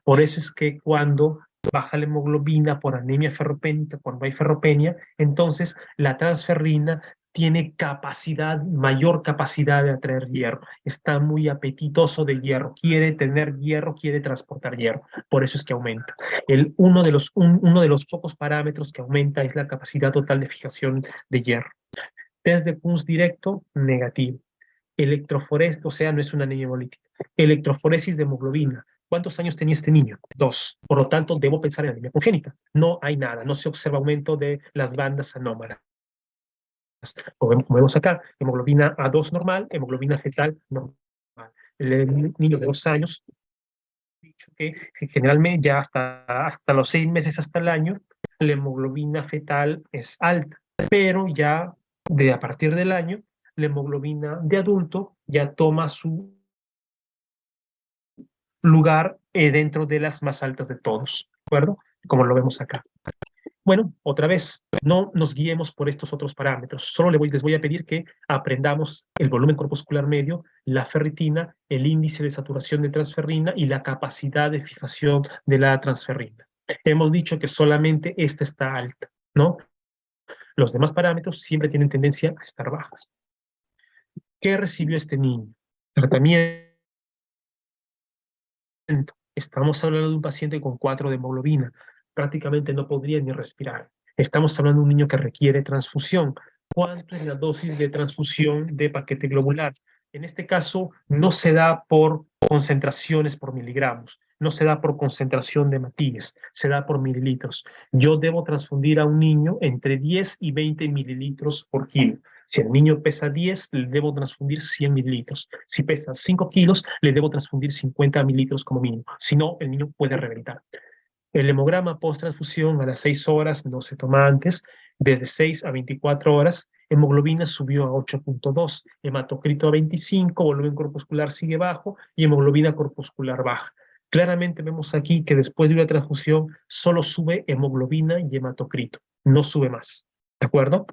Por eso es que cuando baja la hemoglobina por anemia ferropénica, cuando hay ferropenia, entonces la transferrina tiene capacidad, mayor capacidad de atraer hierro. Está muy apetitoso de hierro, quiere tener hierro, quiere transportar hierro. Por eso es que aumenta. Uno de los pocos parámetros que aumenta es la capacidad total de fijación de hierro. Test de Kunz directo, negativo. Electroforesis, o sea, no es una anemia hemolítica. Electroforesis de hemoglobina. ¿Cuántos años tenía este niño? 2. Por lo tanto, debo pensar en anemia congénita. No hay nada, no se observa aumento de las bandas anómalas. Como vemos acá, hemoglobina A2 normal, hemoglobina fetal normal. El niño de 2 años, dicho que generalmente ya hasta los 6 meses, hasta el año, la hemoglobina fetal es alta, pero ya a partir del año, la hemoglobina de adulto ya toma su lugar dentro de las más altas de todos, ¿de acuerdo? Como lo vemos acá. Bueno, otra vez, no nos guiemos por estos otros parámetros. Solo les voy a pedir que aprendamos el volumen corpuscular medio, la ferritina, el índice de saturación de transferrina y la capacidad de fijación de la transferrina. Hemos dicho que solamente esta está alta, ¿no? Los demás parámetros siempre tienen tendencia a estar bajas. ¿Qué recibió este niño? Tratamiento. Estamos hablando de un paciente con 4 de hemoglobina. Prácticamente no podría ni respirar. Estamos hablando de un niño que requiere transfusión. ¿Cuánto es la dosis de transfusión de paquete globular? En este caso, no se da por concentraciones por miligramos, no se da por concentración de matías, se da por mililitros. Yo debo transfundir a un niño entre 10 y 20 mililitros por kilo. Si el niño pesa 10, le debo transfundir 100 mililitros. Si pesa 5 kilos, le debo transfundir 50 mililitros como mínimo. Si no, el niño puede reventar. El hemograma post-transfusión a las 6 horas no se toma antes. Desde 6 a 24 horas, hemoglobina subió a 8.2, hematocrito a 25, volumen corpuscular sigue bajo y hemoglobina corpuscular baja. Claramente vemos aquí que después de una transfusión solo sube hemoglobina y hematocrito, no sube más. ¿De acuerdo?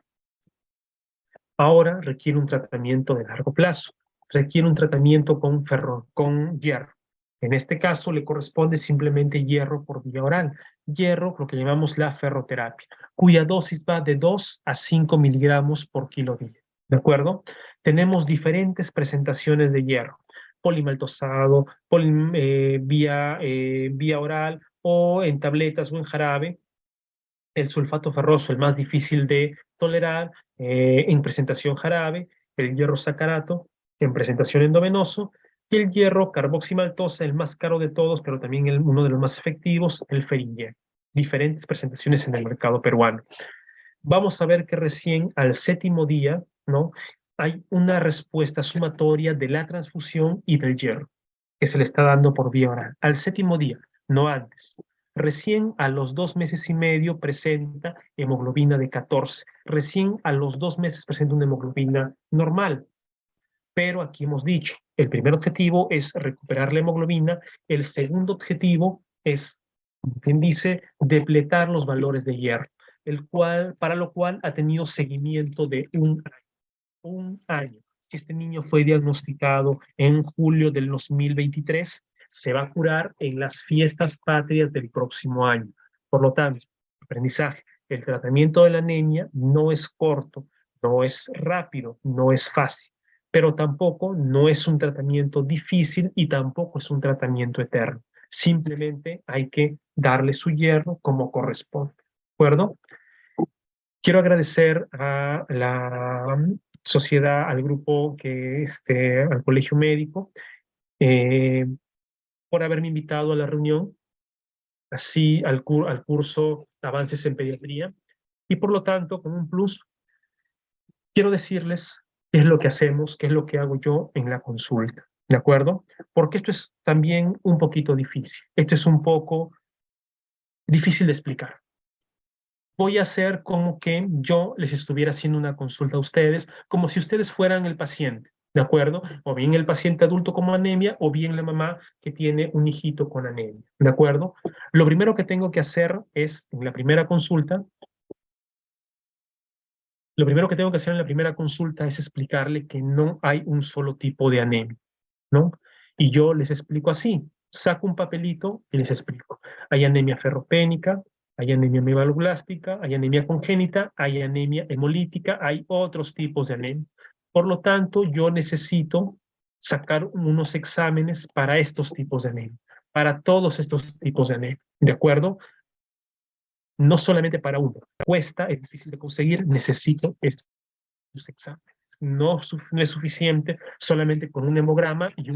Ahora requiere un tratamiento de largo plazo, requiere un tratamiento con hierro. En este caso le corresponde simplemente hierro por vía oral, hierro, lo que llamamos la ferroterapia, cuya dosis va de 2 a 5 miligramos por kilo día. ¿De acuerdo? Tenemos diferentes presentaciones de hierro, polimaltosado, vía oral o en tabletas o en jarabe. El sulfato ferroso, el más difícil de tolerar, en presentación jarabe, el hierro sacarato en presentación endovenoso, y el hierro carboximaltosa, el más caro de todos, pero también uno de los más efectivos, el Ferinjel. Diferentes presentaciones en el mercado peruano. Vamos a ver que recién al 7º día, ¿no? Hay una respuesta sumatoria de la transfusión y del hierro, que se le está dando por vía oral. Al 7º día, no antes. Recién a los 2 meses y medio presenta hemoglobina de 14. Recién a los 2 meses presenta una hemoglobina normal. Pero aquí hemos dicho, el primer objetivo es recuperar la hemoglobina, el segundo objetivo es, como quien dice, depletar los valores de hierro, para lo cual ha tenido seguimiento de un año. Un año. Si este niño fue diagnosticado en julio del 2023, se va a curar en las fiestas patrias del próximo año. Por lo tanto, aprendizaje, el tratamiento de la anemia no es corto, no es rápido, no es fácil, pero tampoco no es un tratamiento difícil y tampoco es un tratamiento eterno. Simplemente hay que darle su hierro como corresponde. ¿De acuerdo? Quiero agradecer a la sociedad, al grupo, al Colegio Médico, eh, por haberme invitado a la reunión, así al curso Avances en Pediatría, y por lo tanto, con un plus, quiero decirles qué es lo que hacemos, qué es lo que hago yo en la consulta, ¿de acuerdo? Porque esto es también un poquito difícil, esto es un poco difícil de explicar. Voy a hacer como que yo les estuviera haciendo una consulta a ustedes, como si ustedes fueran el paciente, ¿de acuerdo? O bien el paciente adulto con anemia, o bien la mamá que tiene un hijito con anemia, ¿de acuerdo? Lo primero que tengo que hacer es, en la primera consulta, lo primero que tengo que hacer en la primera consulta es explicarle que no hay un solo tipo de anemia, ¿no? Y yo les explico así, saco un papelito y les explico. Hay anemia ferropénica, hay anemia megaloblástica, hay anemia congénita, hay anemia hemolítica, hay otros tipos de anemia. Por lo tanto, yo necesito sacar unos exámenes para estos tipos de anemia, para todos estos tipos de anemia, ¿de acuerdo? No solamente para uno. Cuesta, es difícil de conseguir, necesito estos exámenes. No es suficiente solamente con un hemograma y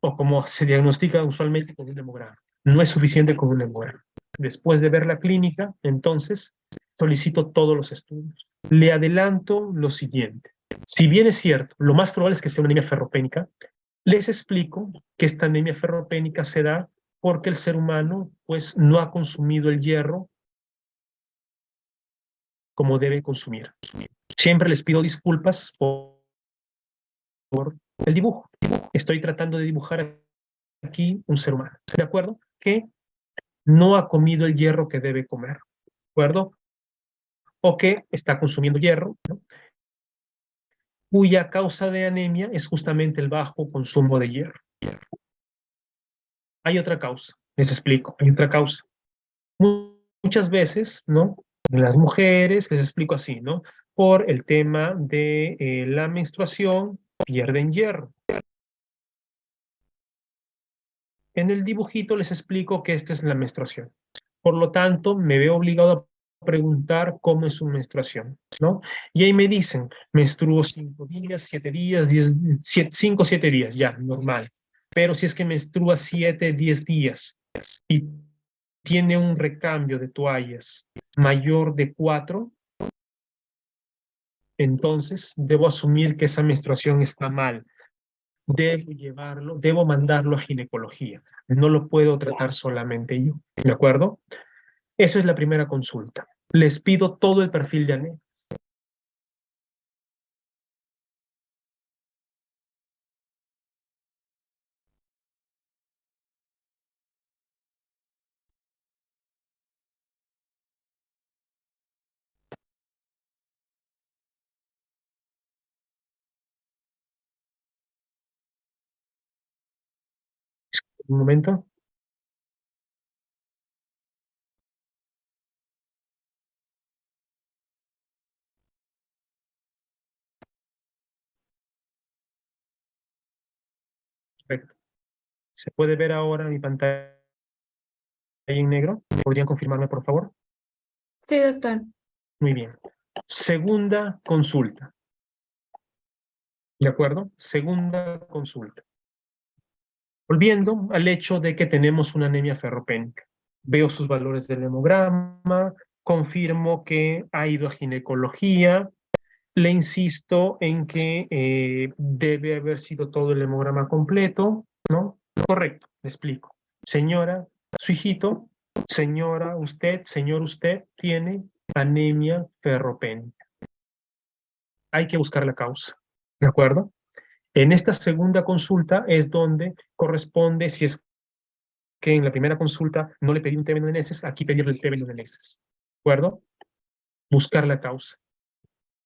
o como se diagnostica usualmente con un hemograma. No es suficiente con un hemograma. Después de ver la clínica, entonces, solicito todos los estudios. Le adelanto lo siguiente. Si bien es cierto, lo más probable es que sea una anemia ferropénica, les explico que esta anemia ferropénica se da porque el ser humano pues no ha consumido el hierro como debe consumir. Siempre les pido disculpas por el dibujo. Estoy tratando de dibujar aquí un ser humano, ¿de acuerdo? Que no ha comido el hierro que debe comer, ¿de acuerdo? O que está consumiendo hierro, ¿no? Cuya causa de anemia es justamente el bajo consumo de hierro. Hay otra causa, les explico, hay otra causa. Muchas veces, ¿no? En las mujeres, les explico así, ¿no? Por el tema de la menstruación, pierden hierro. En el dibujito les explico que esta es la menstruación. Por lo tanto, me veo obligado a preguntar cómo es su menstruación, ¿no? Y ahí me dicen, menstruo 5 días, 7 días, 10, 5, 7 días, ya, normal. Pero si es que menstrua 7, 10 días y tiene un recambio de toallas mayor de 4, entonces debo asumir que esa menstruación está mal. Debo mandarlo a ginecología. No lo puedo tratar solamente yo, ¿de acuerdo? Eso es la primera consulta. Les pido todo el perfil de anemia. Un momento. Perfecto. ¿Se puede ver ahora mi pantalla en negro? ¿Podrían confirmarme, por favor? Sí, doctor. Muy bien. Segunda consulta. ¿De acuerdo? Segunda consulta. Volviendo al hecho de que tenemos una anemia ferropénica. Veo sus valores del hemograma, confirmo que ha ido a ginecología, le insisto en que debe haber sido todo el hemograma completo, ¿no? Correcto, le explico. Señora, su hijito, señora, usted, señor, usted tiene anemia ferropénica. Hay que buscar la causa, ¿de acuerdo? En esta segunda consulta es donde corresponde, si es que en la primera consulta no le pedí un TB de heces, aquí pedirle el TB de heces, ¿de acuerdo? Buscar la causa.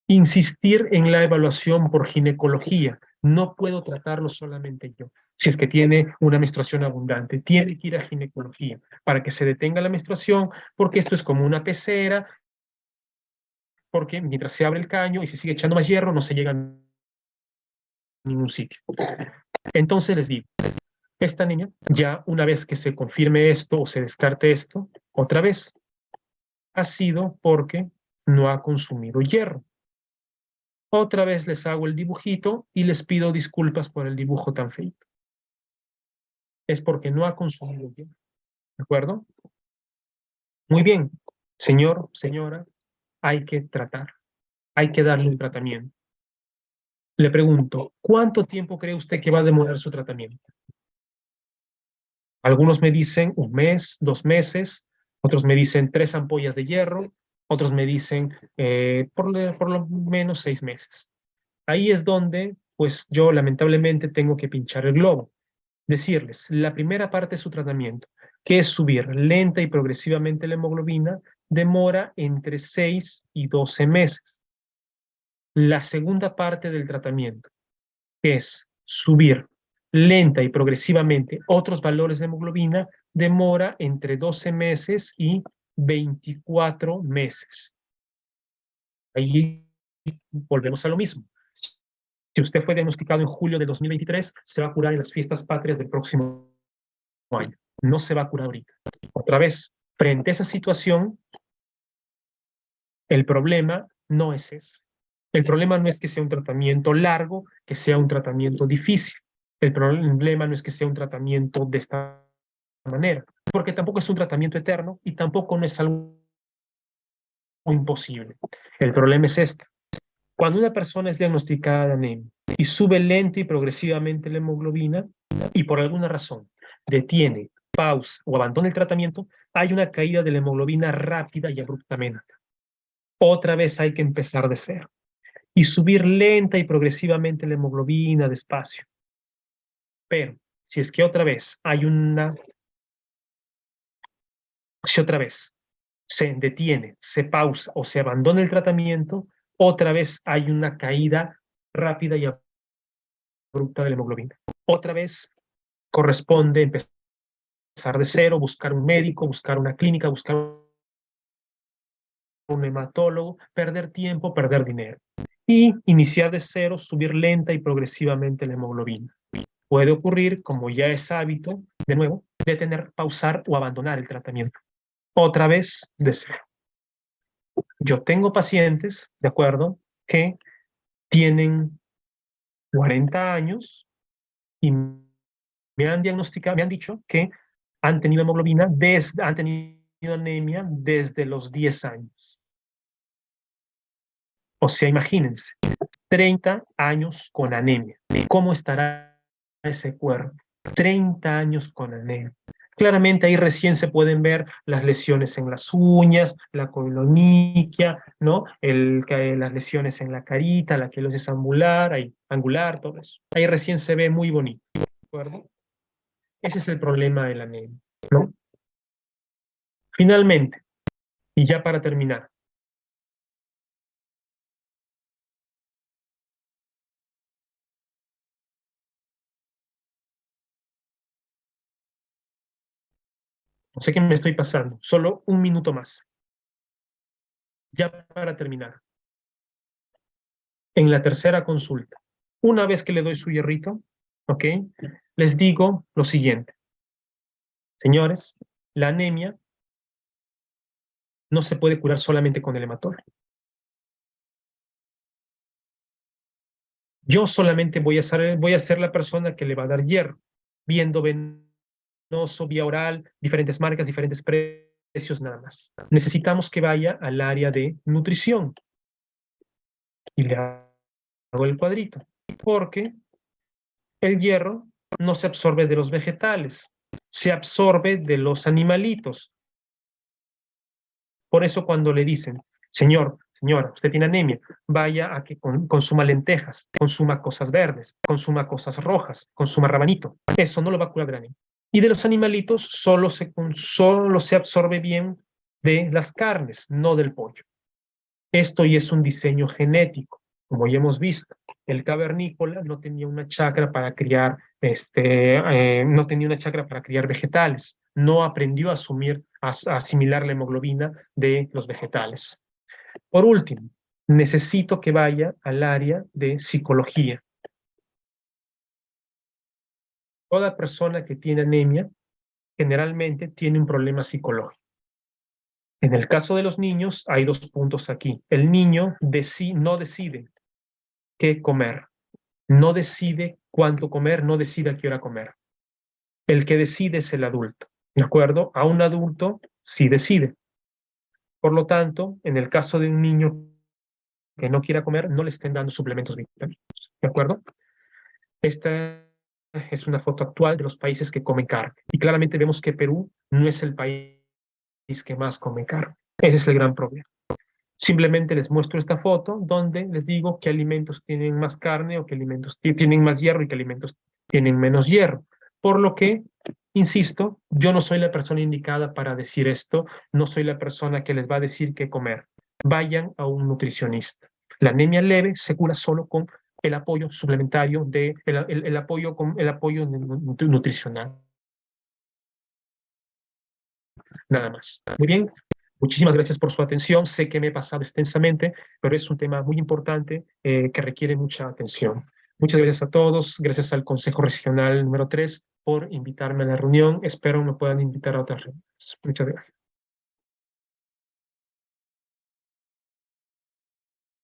Insistir en la evaluación por ginecología. No puedo tratarlo solamente yo. Si es que tiene una menstruación abundante, tiene que ir a ginecología para que se detenga la menstruación, porque esto es como una pecera, porque mientras se abre el caño y se sigue echando más hierro, no se llega a ningún sitio. Entonces les digo, esta niña, ya una vez que se confirme esto o se descarte esto, otra vez, ha sido porque no ha consumido hierro. Otra vez les hago el dibujito y les pido disculpas por el dibujo tan feito. Es porque no ha consumido hierro. ¿De acuerdo? Muy bien, señor, señora, hay que tratar. Hay que darle un tratamiento. Le pregunto, ¿cuánto tiempo cree usted que va a demorar su tratamiento? Algunos me dicen 1 mes, 2 meses, otros me dicen 3 ampollas de hierro, otros me dicen por lo menos 6 meses. Ahí es donde, pues yo lamentablemente tengo que pinchar el globo. Decirles, la primera parte de su tratamiento, que es subir lenta y progresivamente la hemoglobina, demora entre 6 y 12 meses. La segunda parte del tratamiento, que es subir lenta y progresivamente otros valores de hemoglobina, demora entre 12 meses y 24 meses. Ahí volvemos a lo mismo. Si usted fue diagnosticado en julio de 2023, se va a curar en las fiestas patrias del próximo año. No se va a curar ahorita. Otra vez, frente a esa situación, el problema no es ese. El problema no es que sea un tratamiento largo, que sea un tratamiento difícil. El problema no es que sea un tratamiento de esta manera, porque tampoco es un tratamiento eterno y tampoco no es algo imposible. El problema es este. Cuando una persona es diagnosticada de anemia y sube lento y progresivamente la hemoglobina y por alguna razón detiene, pausa o abandona el tratamiento, hay una caída de la hemoglobina rápida y abruptamente. Otra vez hay que empezar de cero y subir lenta y progresivamente la hemoglobina despacio. Pero si es que otra vez si otra vez se detiene, se pausa o se abandona el tratamiento, otra vez hay una caída rápida y abrupta de la hemoglobina. Otra vez corresponde empezar de cero, buscar un médico, buscar una clínica, buscar un hematólogo, perder tiempo, perder dinero. Y iniciar de cero, subir lenta y progresivamente la hemoglobina. Puede ocurrir, como ya es hábito, de nuevo, detener, pausar o abandonar el tratamiento. Otra vez de cero. Yo tengo pacientes, ¿de acuerdo?, que tienen 40 años y me han diagnosticado, me han dicho que han tenido hemoglobina, han tenido anemia desde los 10 años. O sea, imagínense, 30 años con anemia. ¿Cómo estará ese cuerpo? 30 años con anemia. Claramente ahí recién se pueden ver las lesiones en las uñas, la coiloniquia, ¿no? Las lesiones en la carita, la quelosis angular, todo eso. Ahí recién se ve muy bonito, ¿de acuerdo? Ese es el problema de la anemia, ¿no? Finalmente, y ya para terminar, no sé qué me estoy pasando, solo un minuto más. Ya para terminar, en la tercera consulta, una vez que le doy su hierrito, ¿ok?, les digo lo siguiente. Señores, la anemia no se puede curar solamente con el hematólogo. Yo solamente voy a ser la persona que le va a dar hierro, viendo venoso, vía oral, diferentes marcas, diferentes precios, nada más. Necesitamos que vaya al área de nutrición y le hago el cuadrito, porque el hierro no se absorbe de los vegetales, se absorbe de los animalitos. Por eso cuando le dicen, señor, señora, usted tiene anemia, vaya a que consuma lentejas, consuma cosas verdes, consuma cosas rojas, consuma rabanito. Eso no lo va a curar de la anemia. Y de los animalitos solo se absorbe bien de las carnes, no del pollo. Esto ya es un diseño genético, como ya hemos visto. El cavernícola no tenía una chacra para criar, no tenía una chacra para criar vegetales. No aprendió a asimilar la hemoglobina de los vegetales. Por último, necesito que vaya al área de psicología. Toda persona que tiene anemia generalmente tiene un problema psicológico. En el caso de los niños, hay 2 puntos aquí. El niño no decide qué comer, no decide cuánto comer, no decide a qué hora comer. El que decide es el adulto, ¿de acuerdo? A un adulto sí decide. Por lo tanto, en el caso de un niño que no quiera comer, no le estén dando suplementos vitamínicos, ¿de acuerdo? Esta es una foto actual de los países que comen carne. Y claramente vemos que Perú no es el país que más come carne. Ese es el gran problema. Simplemente les muestro esta foto donde les digo qué alimentos tienen más carne o qué alimentos tienen más hierro y qué alimentos tienen menos hierro. Por lo que, insisto, yo no soy la persona indicada para decir esto, no soy la persona que les va a decir qué comer. Vayan a un nutricionista. La anemia leve se cura solo con el apoyo suplementario, el apoyo nutricional. Nada más. Muy bien. Muchísimas gracias por su atención. Sé que me he pasado extensamente, pero es un tema muy importante que requiere mucha atención. Muchas gracias a todos. Gracias al Consejo Regional número 3 por invitarme a la reunión. Espero me puedan invitar a otras reuniones. Muchas gracias.